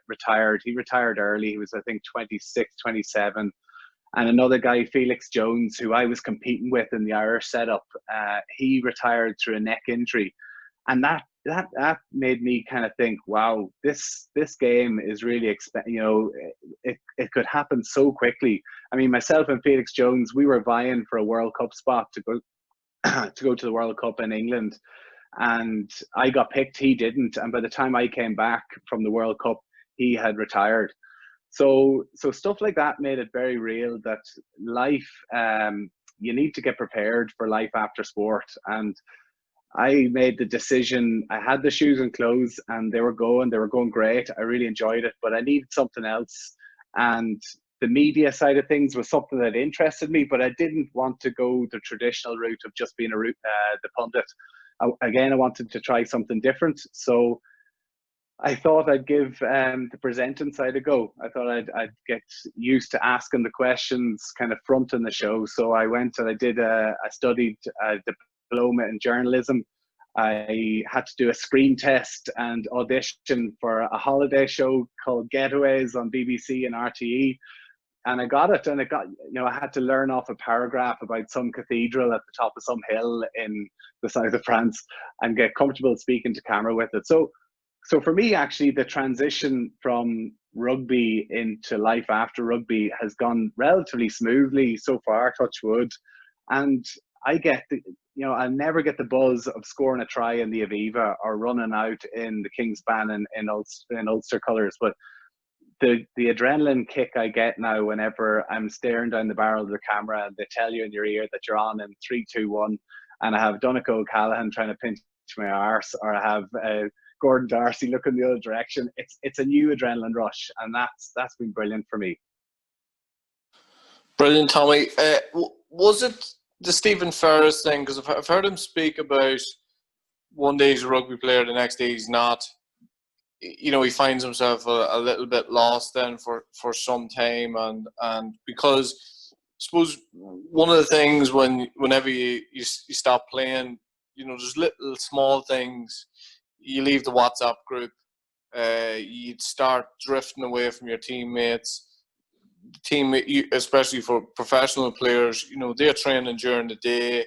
retired. He retired early. He was, I think, 26, 27. And another guy, Felix Jones, who I was competing with in the Irish setup, he retired through a neck injury. And that made me kind of think, wow, this game is really, it could happen so quickly. I mean, myself and Felix Jones, we were vying for a World Cup spot to go to the World Cup in England, and I got picked, he didn't, and by the time I came back from the World Cup, he had retired. So stuff like that made it very real that life, you need to get prepared for life after sport. And I made the decision. I had the shoes and clothes, and they were going great. I really enjoyed it, but I needed something else. And the media side of things was something that interested me, but I didn't want to go the traditional route of just being the pundit. I wanted to try something different. So I thought I'd give the presenting side a go. I thought I'd get used to asking the questions, kind of fronting the show. So I went and I studied a diploma in journalism. I had to do a screen test and audition for a holiday show called Getaways on BBC and RTE. And I got it, and I had to learn off a paragraph about some cathedral at the top of some hill in the south of France and get comfortable speaking to camera with it. So for me, actually, the transition from rugby into life after rugby has gone relatively smoothly so far, touch wood. And I get I never get the buzz of scoring a try in the Aviva or running out in the Kingspan in Ulster colours, but the adrenaline kick I get now whenever I'm staring down the barrel of the camera and they tell you in your ear that you're on in 3, 2, 1, and I have Donnacha O'Callaghan trying to pinch my arse, or I have Gordon Darcy looking the other direction. It's a new adrenaline rush, and that's been brilliant for me. Brilliant, Tommy. Was it the Stephen Ferris thing, because I've heard him speak about one day he's a rugby player, the next day he's not. You know, he finds himself a little bit lost then for some time, and because I suppose one of the things whenever you stop playing, you know, there's little small things. You leave the WhatsApp group, you'd start drifting away from your teammates. Especially for professional players, you know, they're training during the day.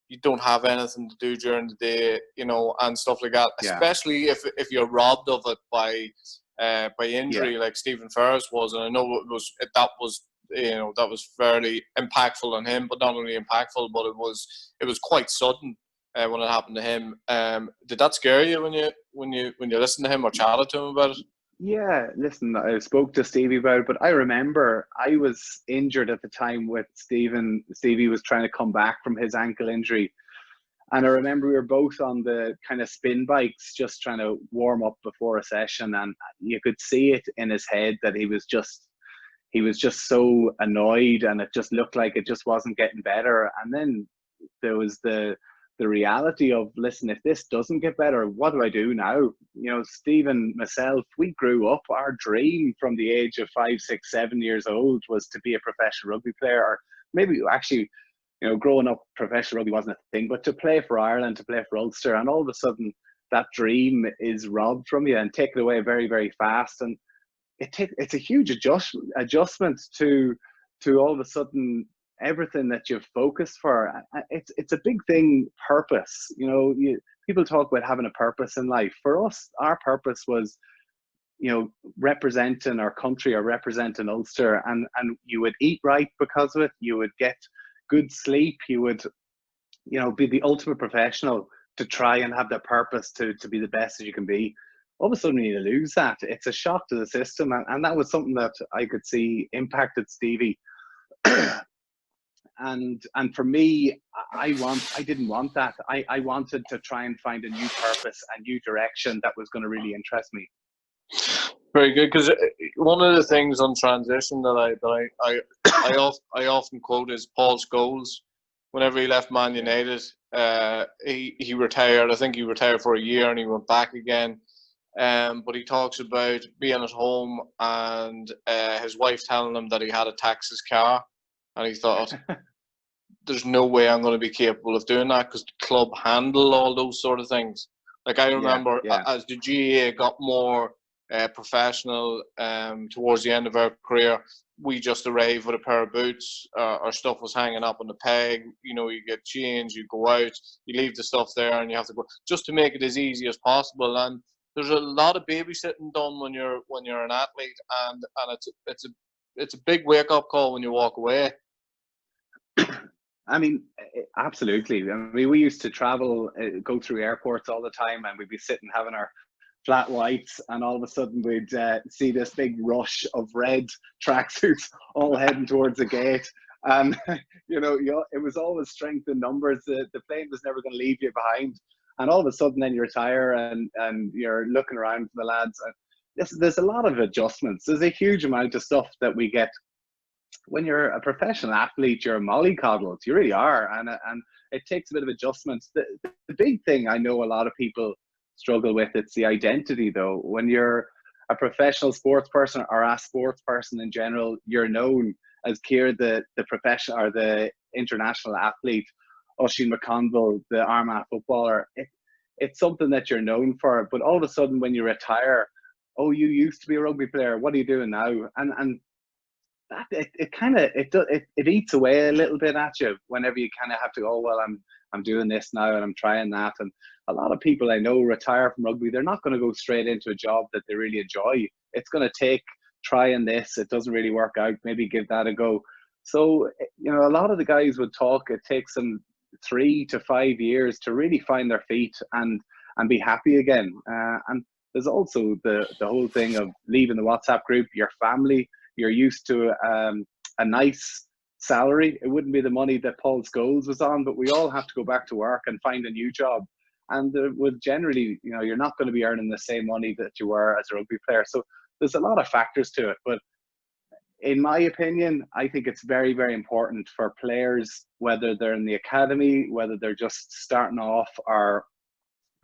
You don't have anything to do during the day, you know, and stuff like that. Yeah. Especially if you're robbed of it by injury, like Stephen Ferris was, and I know that was fairly impactful on him, but not only impactful, but it was quite sudden when it happened to him. Did that scare you when you listened to him or chatted to him about it? Yeah, listen, I spoke to Stevie about it, but I remember I was injured at the time with Stevie. Stevie was trying to come back from his ankle injury. And I remember we were both on the kind of spin bikes, just trying to warm up before a session. And you could see it in his head that he was just so annoyed, and it just looked like it just wasn't getting better. And then there was the reality of, listen, if this doesn't get better, what do I do now? You know, Steve and myself, we grew up, our dream from the age of 5, 6, 7 years old was to be a professional rugby player, or maybe actually, you know, growing up, professional rugby wasn't a thing, but to play for Ireland, to play for Ulster, and all of a sudden that dream is robbed from you and taken away very, very fast. And it's a huge adjustment to all of a sudden everything that you've focused for. It's a big thing, purpose. You know, people talk about having a purpose in life. For us, our purpose was, you know, representing our country or representing Ulster, and you would eat right because of it. You would get good sleep. You would, you know, be the ultimate professional to try and have that purpose to be the best that you can be. All of a sudden you lose that. It's a shock to the system, and that was something that I could see impacted Stevie. And for me, I didn't want that. I wanted to try and find a new purpose, a new direction that was going to really interest me. Very good, because one of the things on transition that I often quote is Paul Scholes. Whenever he left Man United, he retired. I think he retired for a year and he went back again. But he talks about being at home and his wife telling him that he had to tax his car, and he thought, there's no way I'm going to be capable of doing that, because the club handle all those sort of things. Like, I remember as the GAA got more professional towards the end of our career, we just arrived with a pair of boots. Our stuff was hanging up on the peg. You know, you get changed, you go out, you leave the stuff there, and you have to go, just to make it as easy as possible. And there's a lot of babysitting done when you're an athlete, and it's a big wake up call when you walk away. I mean, absolutely. I mean, we used to travel, go through airports all the time, and we'd be sitting having our flat whites, and all of a sudden we'd see this big rush of red tracksuits all heading towards the gate. And you know, it was always strength in numbers. The plane was never going to leave you behind. And all of a sudden, then you retire, and you're looking around for the lads. There's a lot of adjustments. There's a huge amount of stuff that we get. When you're a professional athlete, you're mollycoddled. You really are, and it takes a bit of adjustments. The big thing I know a lot of people struggle with, it's the identity, though. When you're a professional sports person, or a sports person in general, you're known as Ciara, the professional or the international athlete, Oisín McConville, the Armagh footballer. It's something that you're known for. But all of a sudden, when you retire, oh, you used to be a rugby player. What are you doing now? And that it eats away a little bit at you whenever you kind of have to go, oh, well, I'm doing this now and I'm trying that. And a lot of people I know retire from rugby. They're not going to go straight into a job that they really enjoy. It's going to take trying this. It doesn't really work out. Maybe give that a go. So, you know, a lot of the guys would talk. It takes them 3 to 5 years to really find their feet and be happy again. And there's also the whole thing of leaving the WhatsApp group, your family. You're used to a nice salary. It wouldn't be the money that Paul Scholes was on, but we all have to go back to work and find a new job. And with generally, you know, you're not going to be earning the same money that you were as a rugby player. So there's a lot of factors to it. But in my opinion, I think it's very, very important for players, whether they're in the academy, whether they're just starting off or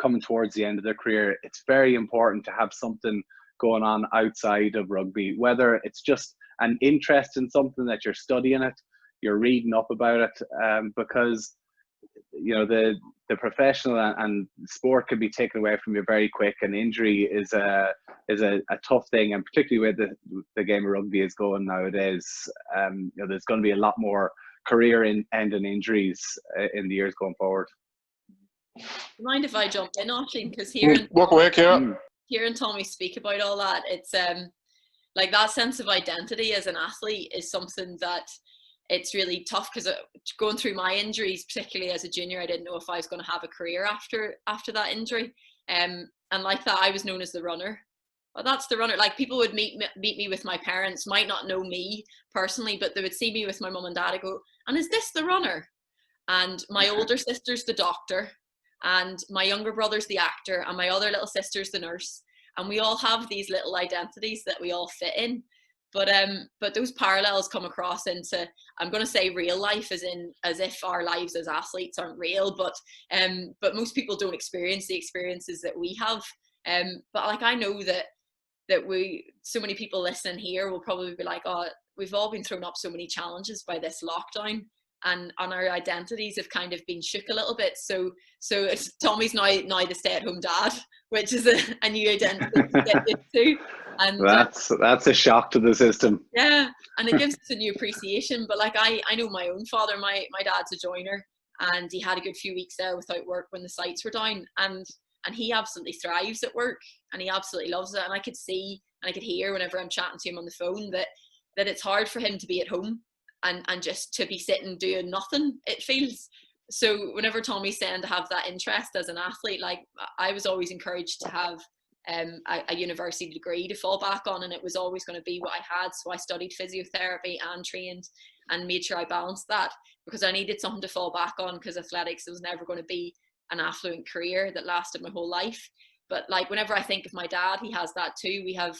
coming towards the end of their career. It's very important to have something going on outside of rugby, whether it's just an interest in something that you're studying it, you're reading up about it, because you know the professional and sport can be taken away from you very quick, and injury is a tough thing, and particularly where the game of rugby is going nowadays. You know, there's going to be a lot more career-ending injuries in the years going forward. Do you mind if I jump in, Oisín? Because walk away, Ciara. Hearing Tommy speak about all that, it's like that sense of identity as an athlete is something that it's really tough, because going through my injuries, particularly as a junior, I didn't know if I was going to have a career after that injury. And like that, I was known as the runner. Well, that's the runner. Like, people would meet me with my parents, might not know me personally, but they would see me with my mum and dad and go, "And is this the runner?" And my older sister's the doctor, and my younger brother's the actor, and my other little sister's the nurse. And we all have these little identities that we all fit in. But those parallels come across into, I'm going to say real life, as if our lives as athletes aren't real, but most people don't experience the experiences that we have. But like, I know that so many people listening here will probably be like, "Oh, we've all been thrown up so many challenges by this lockdown, and our identities have kind of been shook a little bit." So Tommy's now the stay-at-home dad, which is a new identity to get used to. And that's a shock to the system. Yeah, and it gives us a new appreciation. But like, I know my own father. My dad's a joiner, and he had a good few weeks there without work when the sites were down, and he absolutely thrives at work, and he absolutely loves it. And I could see and I could hear whenever I'm chatting to him on the phone that it's hard for him to be at home and just to be sitting doing nothing, it feels. So whenever Tommy's saying to have that interest as an athlete, like, I was always encouraged to have a university degree to fall back on, and it was always going to be what I had. So I studied physiotherapy and trained and made sure I balanced that, because I needed something to fall back on, because athletics was never going to be an affluent career that lasted my whole life. But like, whenever I think of my dad, he has that too. We have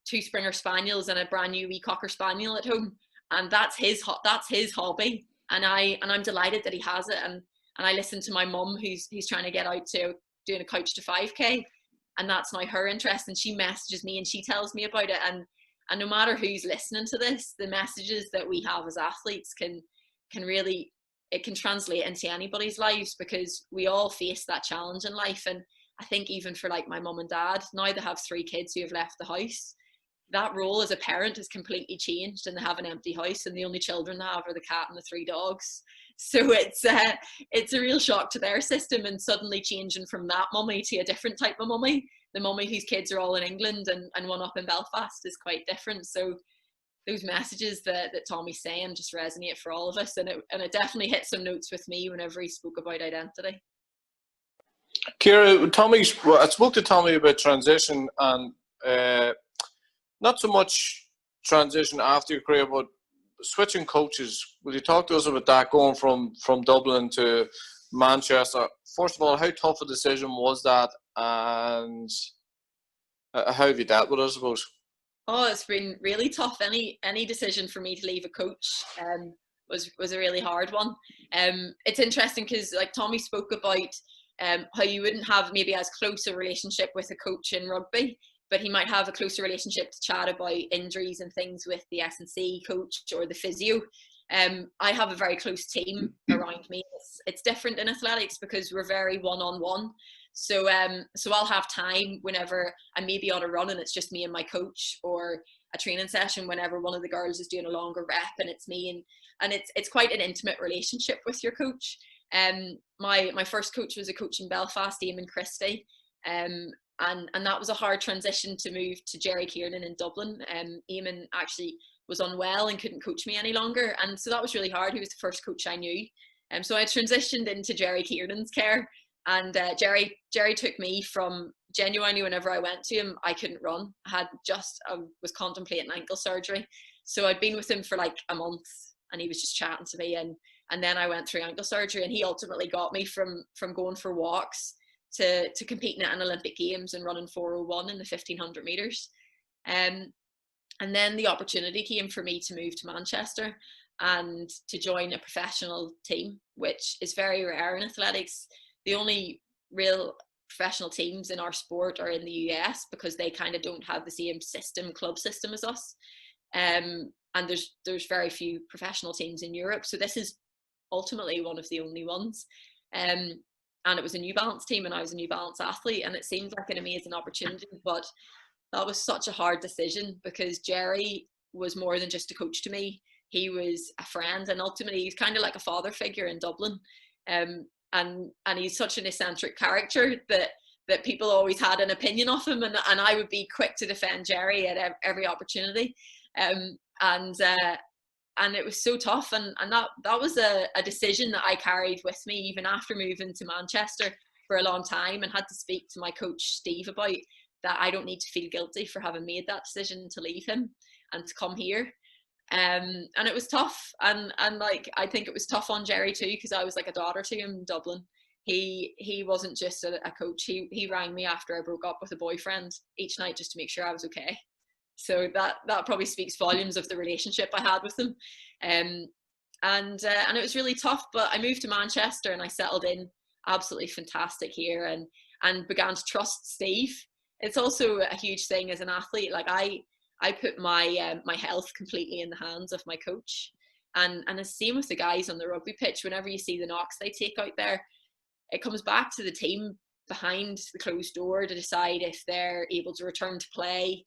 2 Springer Spaniels and a brand new wee Cocker Spaniel at home, and that's his hobby, and I'm delighted that he has it. And I listen to my mum, who's trying to get out to doing a couch to 5K, and that's now her interest, and she messages me and she tells me about it. And no matter who's listening to this, the messages that we have as athletes can really, it can translate into anybody's lives, because we all face that challenge in life. And I think even for like my mum and dad, now they have 3 kids who have left the house, that role as a parent has completely changed, and they have an empty house, and the only children they have are the cat and the 3 dogs. So it's a real shock to their system, and suddenly changing from that mummy to a different type of mummy, the mummy whose kids are all in England and one up in Belfast, is quite different. So those messages that Tommy's saying just resonate for all of us, and it definitely hit some notes with me whenever he spoke about identity. Ciara, I spoke to Tommy about transition, and not so much transition after your career, but switching coaches. Will you talk to us about that, going from Dublin to Manchester? First of all, how tough a decision was that, and how have you dealt with it, I suppose? Oh, it's been really tough. Any decision for me to leave a coach was a really hard one. It's interesting because, like, Tommy spoke about how you wouldn't have maybe as close a relationship with a coach in rugby, but he might have a closer relationship to chat about injuries and things with the S&C coach or the physio. I have a very close team around me. It's different in athletics because we're very one-on-one. So I'll have time whenever I may be on a run and it's just me and my coach, or a training session whenever one of the girls is doing a longer rep and it's me, and it's quite an intimate relationship with your coach. My first coach was a coach in Belfast, Eamon Christie, and that was a hard transition to move to Jerry Kiernan in Dublin. Eamon actually was unwell and couldn't coach me any longer, and so that was really hard. He was the first coach I knew, so I transitioned into Jerry Kiernan's care, and Jerry took me from genuinely, whenever I went to him, I couldn't run. I was contemplating ankle surgery, so I'd been with him for like a month, and he was just chatting to me, and then I went through ankle surgery, and he ultimately got me from going for walks to competing at an Olympic Games and running 4:01 in the 1500 meters. And then the opportunity came for me to move to Manchester and to join a professional team, which is very rare in athletics. The only real professional teams in our sport are in the US, because they kind of don't have the same club system as us. And there's very few professional teams in Europe. So this is ultimately one of the only ones. And it was a New Balance team, and I was a New Balance athlete, and it seemed like an amazing opportunity, but that was such a hard decision, because Jerry was more than just a coach to me. He was a friend, and ultimately he's kind of like a father figure in Dublin. And he's such an eccentric character that people always had an opinion of him, and I would be quick to defend Jerry at every opportunity. And it was so tough, and that was a decision that I carried with me even after moving to Manchester for a long time, and had to speak to my coach Steve about that. I don't need to feel guilty for having made that decision to leave him and to come here. And it was tough, and like, I think it was tough on Jerry too, because I was like a daughter to him in Dublin. He wasn't just a coach. He rang me after I broke up with a boyfriend each night just to make sure I was okay. So that probably speaks volumes of the relationship I had with him. And it was really tough, but I moved to Manchester and I settled in absolutely fantastic here, and began to trust Steve. It's also a huge thing as an athlete. Like, I put my health completely in the hands of my coach, and the same with the guys on the rugby pitch. Whenever you see the knocks they take out there, it comes back to the team behind the closed door to decide if they're able to return to play,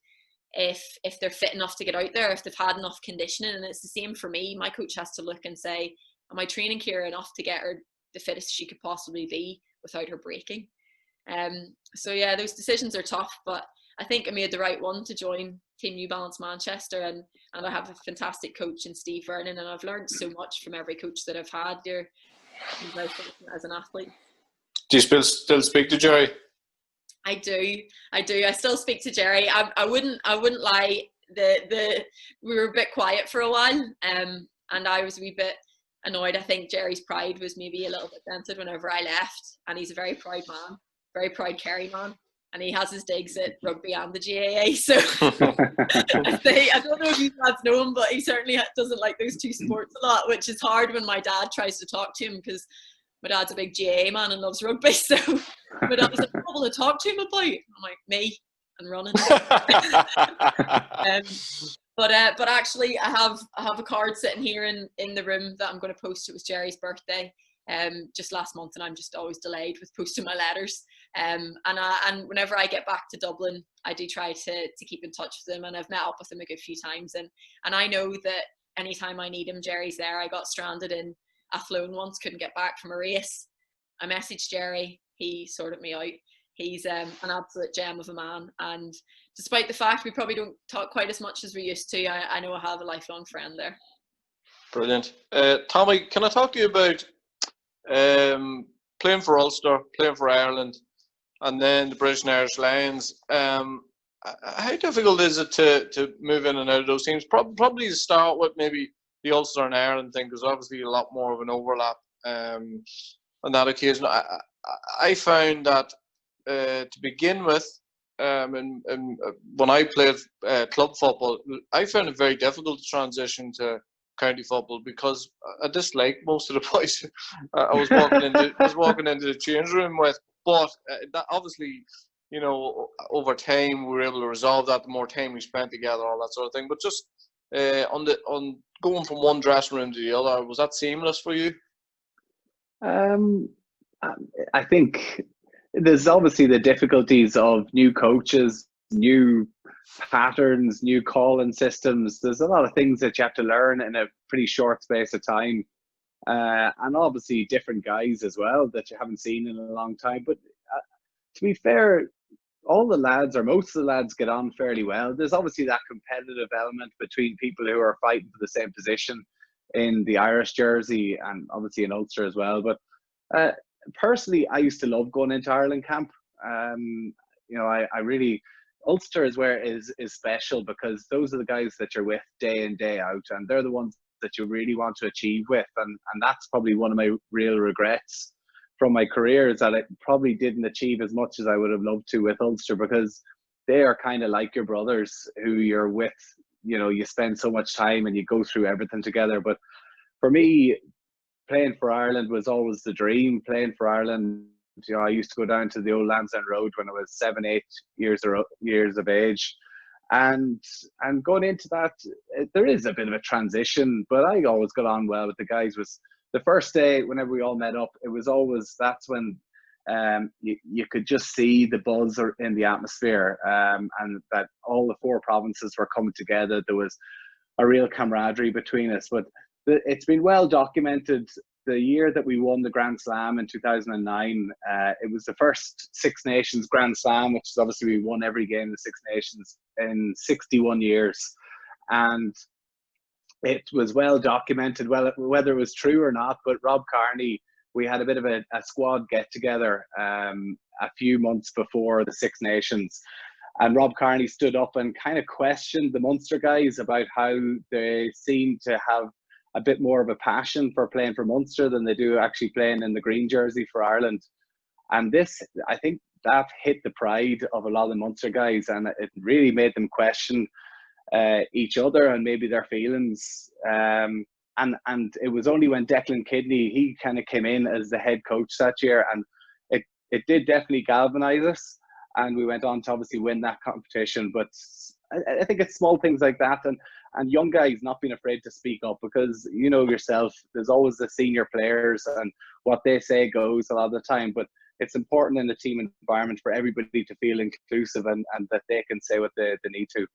if they're fit enough to get out there, if they've had enough conditioning. And it's the same for me. My coach has to look and say, am I training Ciara enough to get her the fittest she could possibly be without her breaking? So yeah, those decisions are tough, but I think I made the right one to join Team New Balance Manchester, and I have a fantastic coach in Steve Vernon, and I've learned so much from every coach that I've had there as an athlete. Do you still speak to Jerry? I do. I still speak to Jerry. I wouldn't lie. We were a bit quiet for a while, and I was a wee bit annoyed. I think Jerry's pride was maybe a little bit dented whenever I left, and he's a very proud man, very proud Kerry man, and he has his digs at rugby and the GAA. So I don't know if you guys know him, but he certainly doesn't like those two sports a lot, which is hard when my dad tries to talk to him, because my dad's a big GAA man and loves rugby. So my dad was like, what will I talk to him about? I'm like, me and running. But actually, I have a card sitting here in the room that I'm going to post. It was Jerry's birthday just last month, and I'm just always delayed with posting my letters. And whenever I get back to Dublin, I do try to keep in touch with him, and I've met up with him a good few times. And I know that anytime I need him, Jerry's there. I got stranded in Athlone once, couldn't get back from a race. I messaged Jerry, he sorted me out. He's an absolute gem of a man, and despite the fact we probably don't talk quite as much as we used to, I know I have a lifelong friend there. Brilliant. Tommy, can I talk to you about playing for Ulster, playing for Ireland, and then the British and Irish Lions? How difficult is it to move in and out of those teams? Probably to start with maybe the Ulster and Ireland thing, because obviously a lot more of an overlap on that occasion. I found that to begin with, and when I played club football, I found it very difficult to transition to county football, because I disliked most of the boys I was walking into the change room with. But that obviously, you know, over time we were able to resolve that. The more time we spent together, all that sort of thing. But just on going from one dressing room to the other, was that seamless for you? I think there's obviously the difficulties of new coaches, new patterns, new calling systems. There's a lot of things that you have to learn in a pretty short space of time. And obviously different guys as well that you haven't seen in a long time. But to be fair, all the lads, or most of the lads, get on fairly well. There's obviously that competitive element between people who are fighting for the same position in the Irish jersey, and obviously in Ulster as well. But personally, I used to love going into Ireland camp. You know, I really, Ulster is where it is special, because those are the guys that you're with day in, day out, and they're the ones that you really want to achieve with. And that's probably one of my real regrets from my career, is that I probably didn't achieve as much as I would have loved to with Ulster, because they are kind of like your brothers who you're with you spend so much time and you go through everything together. But for me, playing for Ireland was always the dream. Playing for Ireland, I used to go down to the old Lansdowne Road when I was 7, 8 years of age. And going into that, there is a bit of a transition, but I always got on well with the guys. Was the first day, whenever we all met up, it was always, that's when you could just see the buzz in the atmosphere, and that all the 4 provinces were coming together. There was a real camaraderie between us. But it's been well documented. The year that we won the Grand Slam in 2009, it was the first Six Nations Grand Slam, which is obviously we won every game in the Six Nations in 61 years. And it was well documented, whether it was true or not, but Rob Kearney, we had a bit of a squad get-together a few months before the Six Nations. And Rob Kearney stood up and kind of questioned the Munster guys about how they seem to have a bit more of a passion for playing for Munster than they do actually playing in the green jersey for Ireland. And this, I think that hit the pride of a lot of the Munster guys, and it really made them question each other and maybe their feelings. And it was only when Declan Kidney, he kind of came in as the head coach that year, and it did definitely galvanise us, and we went on to obviously win that competition. But I think it's small things like that, and young guys not being afraid to speak up, because you know yourself, there's always the senior players and what they say goes a lot of the time, but it's important in the team environment for everybody to feel inclusive and that they can say what they need to.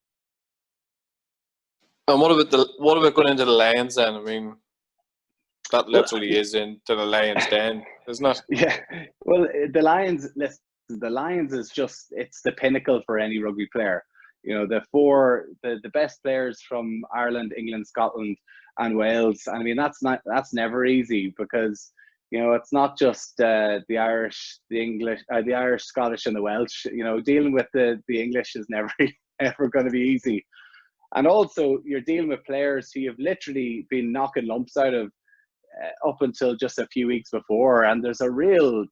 And what about going into the Lions then? I mean, that literally is into the Lions den, isn't it? Yeah. Well, the Lions, listen, the Lions is just, it's the pinnacle for any rugby player. You know, the best players from Ireland, England, Scotland, and Wales. I mean, that's never easy, because you know it's not just the Irish, the English, the Irish, Scottish, and the Welsh. You know, dealing with the English is never ever going to be easy. And also, you're dealing with players who you've literally been knocking lumps out of up until just a few weeks before, and there's a real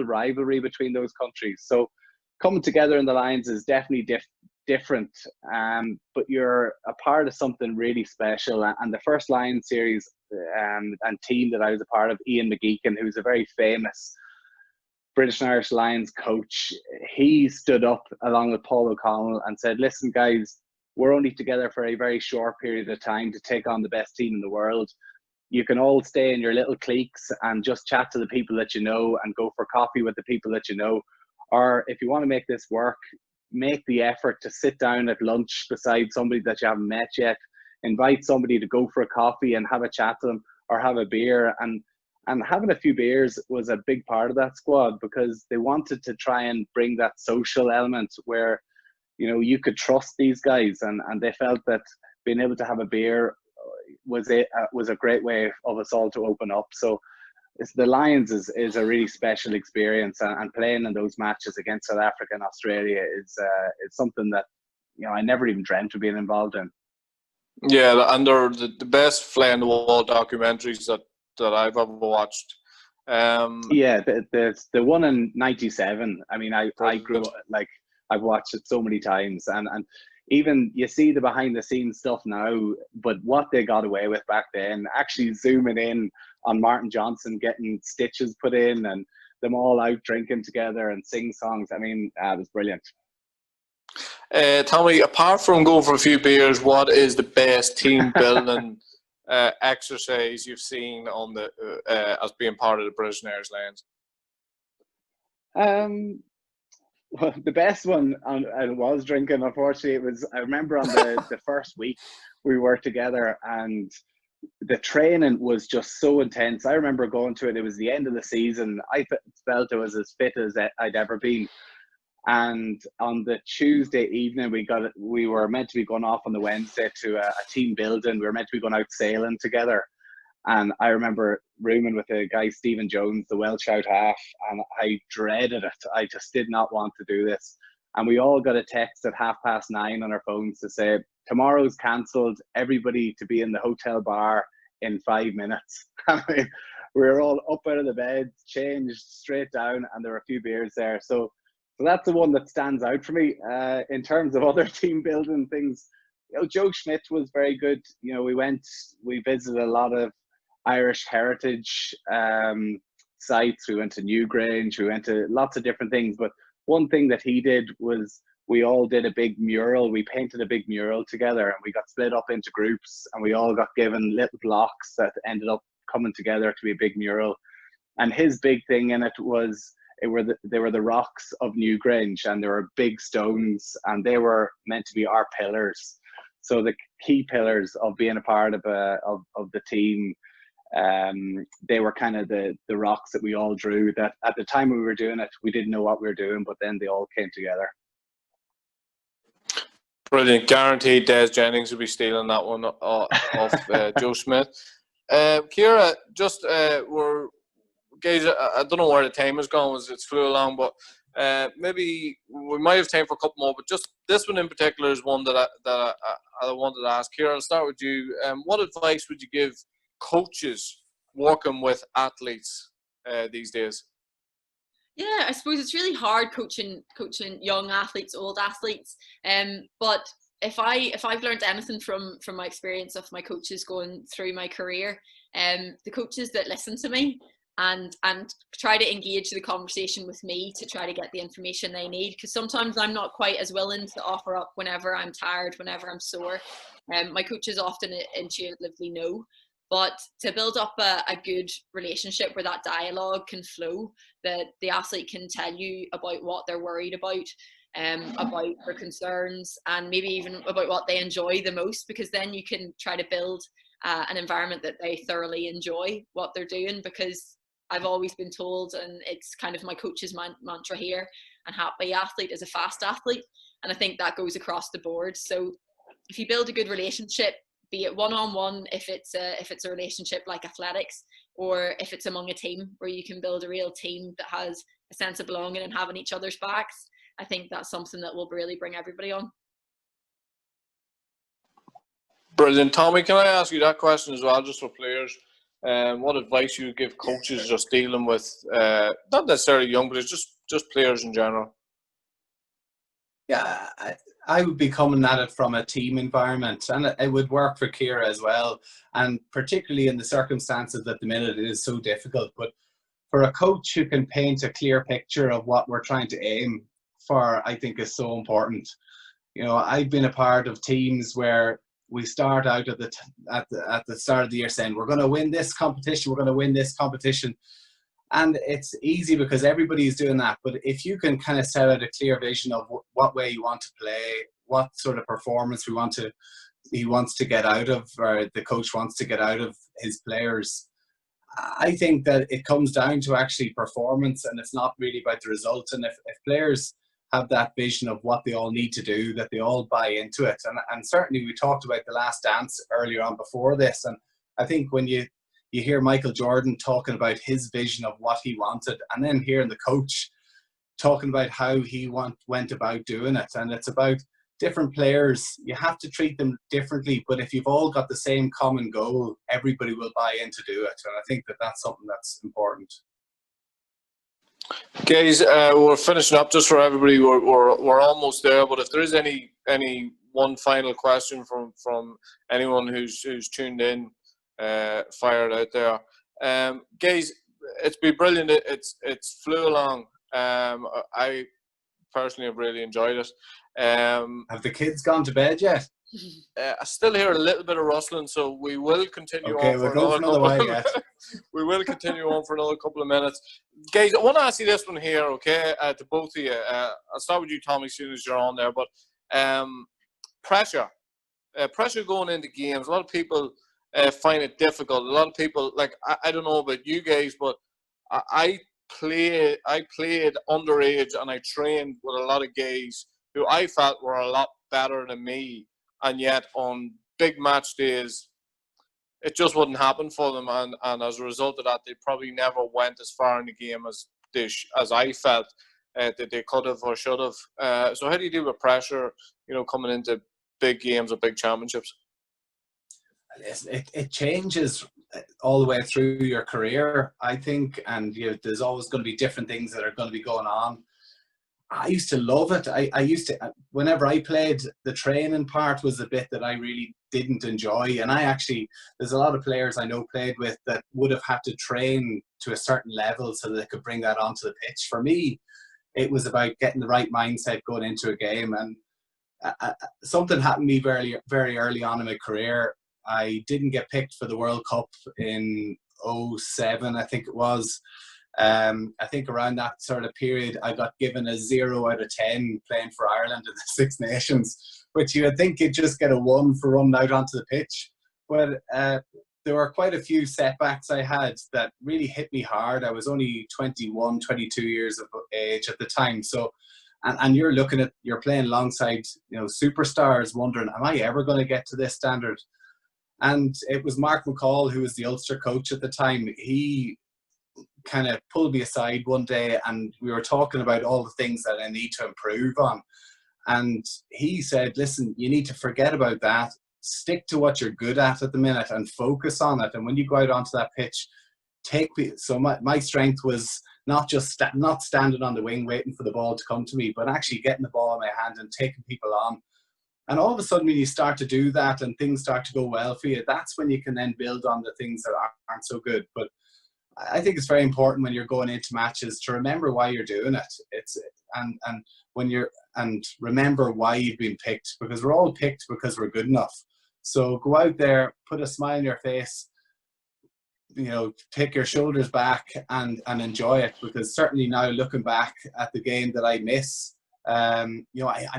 rivalry between those countries. So coming together in the Lions is definitely different, but you're a part of something really special. And the first Lions series and team that I was a part of, Oisín McConville, who's a very famous British and Irish Lions coach, he stood up along with Paul O'Connell and said, listen guys, we're only together for a very short period of time to take on the best team in the world. You can all stay in your little cliques and just chat to the people that you know and go for coffee with the people that you know. Or if you want to make this work, make the effort to sit down at lunch beside somebody that you haven't met yet. Invite somebody to go for a coffee and have a chat to them, or have a beer. And having a few beers was a big part of that squad, because they wanted to try and bring that social element where, you know, you could trust these guys, and they felt that being able to have a beer was a great way of us all to open up. So the Lions is a really special experience, and playing in those matches against South Africa and Australia is something that, you know, I never even dreamt of being involved in. Yeah, and they're the best fly on the wall documentaries that I've ever watched. Yeah, the one in '97. I mean, I grew up, like, I've watched it so many times, and even you see the behind the scenes stuff now, but what they got away with back then, actually zooming in on Martin Johnson getting stitches put in and them all out drinking together and sing songs. I mean, it was brilliant. Tommy, apart from going for a few beers, what is the best team building exercise you've seen on the as being part of the British and Irish Lions? Well, the best one I was drinking, unfortunately, it was, I remember on the first week we were together, and the training was just so intense. I remember going to it. It was the end of the season. I felt I was as fit as I'd ever been. And on the Tuesday evening, we were meant to be going off on the Wednesday to a team building. We were meant to be going out sailing together. And I remember rooming with a guy, Stephen Jones, the Welsh out half, and I dreaded it. I just did not want to do this. And we all got a text at 9:30 on our phones to say, tomorrow's cancelled, everybody to be in the hotel bar in 5 minutes. I mean, we were all up out of the bed, changed straight down, and there were a few beers there. So that's the one that stands out for me. In terms of other team building things, Joe Schmidt was very good. We visited a lot of Irish heritage sites. We went to Newgrange, we went to lots of different things. But one thing that he did was we all did a big mural. We painted a big mural together, and we got split up into groups, and we all got given little blocks that ended up coming together to be a big mural. And his big thing in it was they were the rocks of Newgrange, and they were big stones, and they were meant to be our pillars. So the key pillars of being a part of the team, they were kind of the rocks that we all drew. That at the time we were doing it, we didn't know what we were doing, but then they all came together. Brilliant. Guaranteed Des Jennings will be stealing that one off Joe Smith. Ciara, just guys, I don't know where the time has gone as it's flew along, but maybe we might have time for a couple more. But just this one in particular is one that I wanted to ask. Ciara, I'll start with you. What advice would you give coaches working with athletes these days? Yeah, I suppose it's really hard coaching young athletes, old athletes. But if I've learned anything from my experience of my coaches going through my career, the coaches that listen to me and try to engage the conversation with me to try to get the information they need, because sometimes I'm not quite as willing to offer up whenever I'm tired, whenever I'm sore. My coaches often intuitively know. But to build up a good relationship where that dialogue can flow, that the athlete can tell you about what they're worried about their concerns, and maybe even about what they enjoy the most, because then you can try to build an environment that they thoroughly enjoy what they're doing. Because I've always been told, and it's kind of my coach's mantra here, a happy athlete is a fast athlete. And I think that goes across the board. So if you build a good relationship, be it one-on-one, if it's a relationship like athletics, or if it's among a team where you can build a real team that has a sense of belonging and having each other's backs, I think that's something that will really bring everybody on. Brilliant. Tommy, can I ask you that question as well, just for players? What advice you would give coaches just dealing with, not necessarily young, but it's just players in general? Yeah, I would be coming at it from a team environment, and it would work for Ciara as well. And particularly in the circumstances at the minute, it is so difficult. But for a coach who can paint a clear picture of what we're trying to aim for, I think is so important. I've been a part of teams where we start out at the start of the year saying we're going to win this competition, we're going to win this competition. And it's easy because everybody's doing that. But if you can kind of set out a clear vision of what way you want to play, what sort of performance he wants to get out of, or the coach wants to get out of his players, I think that it comes down to actually performance, and it's not really about the result. And if players have that vision of what they all need to do, that they all buy into it. And certainly we talked about The Last Dance earlier on before this. And I think when you hear Michael Jordan talking about his vision of what he wanted, and then hearing the coach talking about how he went about doing it. And it's about different players. You have to treat them differently, but if you've all got the same common goal, everybody will buy in to do it. And I think that that's something that's important. Guys, we're finishing up just for everybody. We're almost there, but if there is any one final question from anyone who's tuned in, fired out there. Guys, it's been brilliant. It's flew along. I personally have really enjoyed it. Have the kids gone to bed yet? I still hear a little bit of rustling, so we will continue on for another while yet. We will continue on for another couple of minutes. Guys, I want to ask you this one here, okay, to both of you. I'll start with you, Tommy, as soon as you're on there. But pressure going into games. A lot of people find it difficult. A lot of people, like, I don't know about you guys, but I played underage, and I trained with a lot of guys who I felt were a lot better than me, and yet on big match days it just wouldn't happen for them, and as a result of that they probably never went as far in the game as I felt that they could have or should have. So how do you deal with pressure, coming into big games or big championships? It changes all the way through your career, I think, and there's always going to be different things that are going to be going on. I used to love it. I used to, whenever I played, the training part was a bit that I really didn't enjoy. And there's a lot of players I know played with that would have had to train to a certain level so that they could bring that onto the pitch. For me, it was about getting the right mindset going into a game. And something happened to me very, very early on in my career. I didn't get picked for the World Cup in 2007, I think it was. I think around that sort of period, I got given a 0 out of 10 playing for Ireland in the Six Nations, which you would think you'd just get a 1 for running out onto the pitch. But there were quite a few setbacks I had that really hit me hard. I was only 21, 22 years of age at the time. So, and you're playing alongside, superstars, wondering, am I ever going to get to this standard? And it was Mark McCall, who was the Ulster coach at the time. He kind of pulled me aside one day and we were talking about all the things that I need to improve on. And he said, listen, you need to forget about that. Stick to what you're good at the minute and focus on it. And when you go out onto that pitch, so my strength was not just not standing on the wing waiting for the ball to come to me, but actually getting the ball in my hand and taking people on. And all of a sudden, when you start to do that and things start to go well for you, that's when you can then build on the things that aren't so good. But I think it's very important when you're going into matches to remember why you're doing it. And remember why you've been picked, because we're all picked because we're good enough. So go out there, put a smile on your face, take your shoulders back and enjoy it. Because certainly now looking back at the game that I miss, I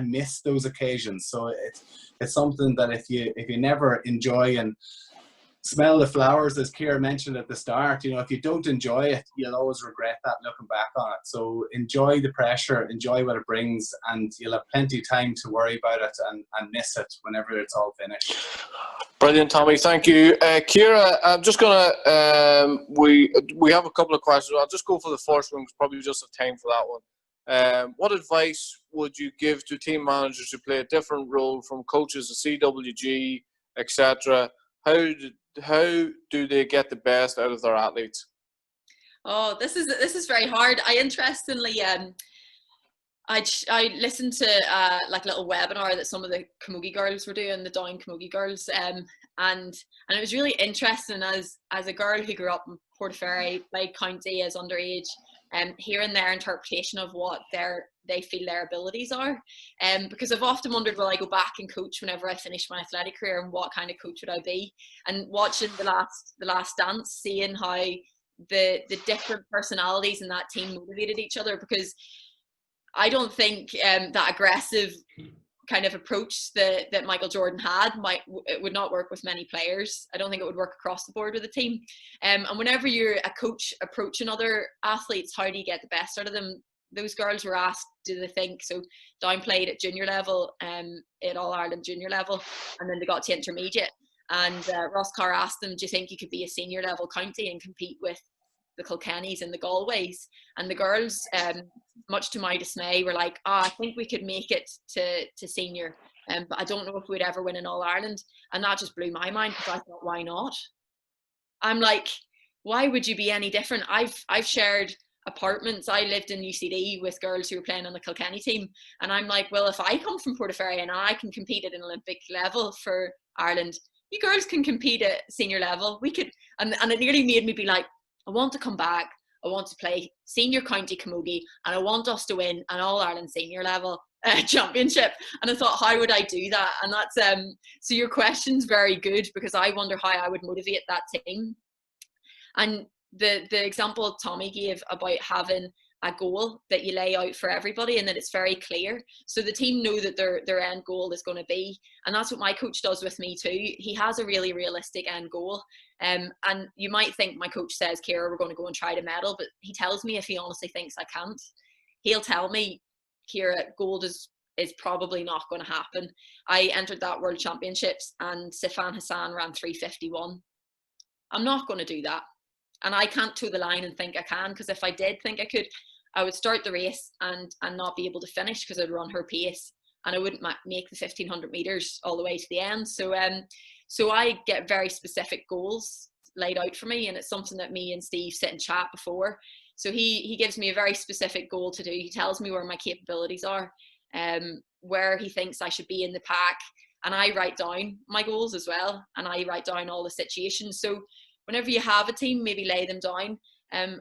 miss those occasions. So it's something that if you never enjoy and smell the flowers, as Ciara mentioned at the start, if you don't enjoy it, you'll always regret that looking back on it. So enjoy the pressure, enjoy what it brings, and you'll have plenty of time to worry about it and miss it whenever it's all finished. Brilliant, Tommy. Thank you. Ciara, I'm just going to, we have a couple of questions. I'll just go for the first one because probably just have time for that one. What advice would you give to team managers who play a different role from coaches to CWG, etc.? How do they get the best out of their athletes? Oh, this is very hard. I interestingly, I listened to like a little webinar that some of the Camogie girls were doing, the Down Camogie girls, and it was really interesting as a girl who grew up in Portaferry, played county as underage, hearing their interpretation of what they feel their abilities are. Because I've often wondered, will I go back and coach whenever I finish my athletic career, and what kind of coach would I be? And watching the last dance, seeing how the different personalities in that team motivated each other, because I don't think that aggressive kind of approach that Michael Jordan had it would not work with many players. I don't think it would work across the board with a team. And whenever you're a coach approaching other athletes, how do you get the best out of them? Those girls were asked, do they think, so Down played at junior level, at All Ireland junior level, and then they got to intermediate. And Ross Carr asked them, do you think you could be a senior level county and compete with the Kilkennys and the Galways? And the girls, much to my dismay, were like, I think we could make it to senior, but I don't know if we'd ever win in All Ireland. And that just blew my mind, because I thought, why not? I'm like, why would you be any different? I've shared apartments. I lived in UCD with girls who were playing on the Kilkenny team, and I'm like, well, if I come from Portaferry and I can compete at an Olympic level for Ireland, you girls can compete at senior level. We could, and it nearly made me be like, I want to come back, I want to play senior county camogie, and I want us to win an All Ireland senior level championship. And I thought, how would I do that? And that's so your question's very good, because I wonder how I would motivate that team. And the example Tommy gave about having a goal that you lay out for everybody and that it's very clear, so the team know that their end goal is going to be, and that's what my coach does with me too. He has a really realistic end goal, and you might think my coach says, Ciara, we're going to go and try to medal, but he tells me if he honestly thinks I can't. He'll tell me, Ciara, gold is probably not going to happen. I entered that World Championships and Sifan Hassan ran 3:51. I'm not going to do that. And I can't toe the line and think I can, because if I did think I could, I would start the race and not be able to finish, because I'd run her pace and I wouldn't make the 1500 meters all the way to the end. So I get very specific goals laid out for me, and it's something that me and Steve sit and chat before. So he gives me a very specific goal to do. He tells me where my capabilities are, where he thinks I should be in the pack, and I write down my goals as well, and I write down all the situations. So whenever you have a team, maybe lay them down.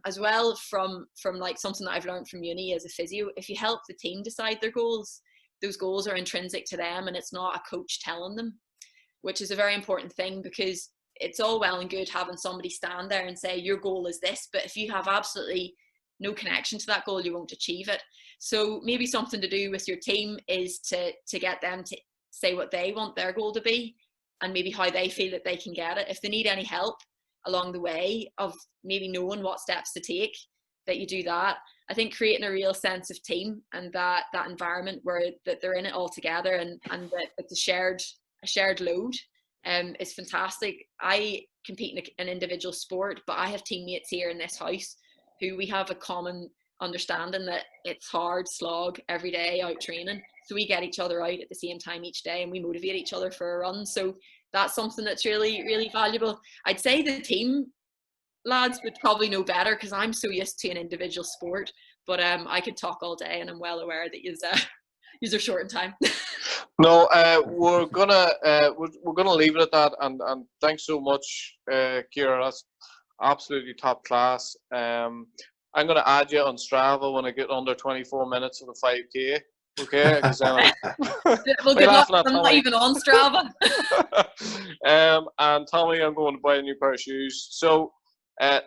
As well, from like something that I've learned from uni as a physio, if you help the team decide their goals, those goals are intrinsic to them, and it's not a coach telling them, which is a very important thing, because it's all well and good having somebody stand there and say your goal is this, but if you have absolutely no connection to that goal, you won't achieve it. So maybe something to do with your team is to get them to say what they want their goal to be, and maybe how they feel that they can get it. If they need any help along the way of maybe knowing what steps to take, that you do that. I think creating a real sense of team and that environment where that they're in it all together, and that it's a shared load is fantastic. I compete in an individual sport, but I have teammates here in this house who we have a common understanding that it's hard slog every day out training. So we get each other out at the same time each day, and we motivate each other for a run. So that's something that's really, really valuable. I'd say the team lads would probably know better, because I'm so used to an individual sport, but I could talk all day, and I'm well aware that you're short in time. No, we're gonna leave it at that, and thanks so much, Ciara. That's absolutely top class. I'm gonna add you on Strava when I get under 24 minutes of the 5K. Okay, because then well, good luck. I'm not even on Strava. And Tommy, I'm going to buy a new pair of shoes. So,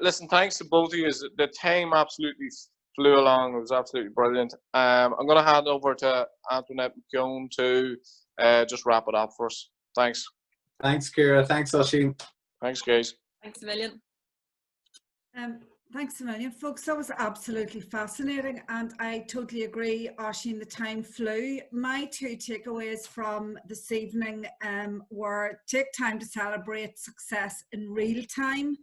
listen, thanks to both of you. The time absolutely flew along. It was absolutely brilliant. I'm going to hand over to Antoinette McCone to just wrap it up for us. Thanks. Thanks, Ciara. Thanks, Oisín. Thanks, guys. Thanks a million. Thanks a million, folks. That was absolutely fascinating, and I totally agree, Oisín, the time flew. My two takeaways from this evening were take time to celebrate success in real time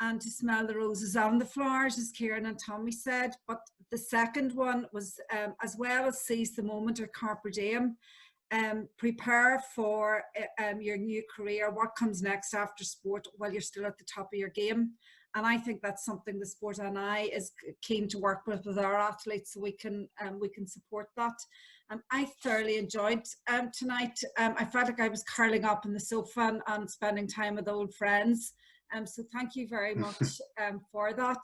and to smell the roses and the flowers, as Kieran and Tommy said. But the second one was, as well as seize the moment or carpe diem, prepare for your new career, what comes next after sport while you're still at the top of your game. And I think that's something the Sport NI is keen to work with our athletes, so we can support that. I thoroughly enjoyed tonight. I felt like I was curling up in the sofa and spending time with old friends. So thank you very much for that.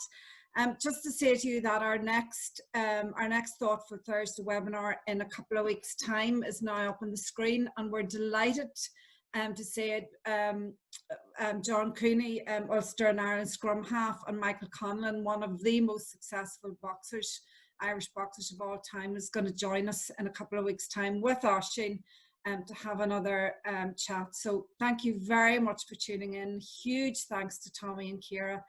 Just to say to you that our next Thoughtful Thursday webinar in a couple of weeks' time is now up on the screen, and we're delighted to say John Cooney, Ulster and Ireland scrum half, and Michael Conlon, one of the most successful boxers, Irish boxers of all time, is going to join us in a couple of weeks' time with Oisín to have another chat. So thank you very much for tuning in. Huge thanks to Tommy and Ciara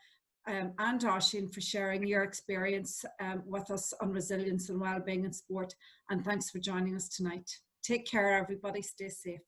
and Oisín for sharing your experience with us on resilience and wellbeing in sport. And thanks for joining us tonight. Take care, everybody. Stay safe.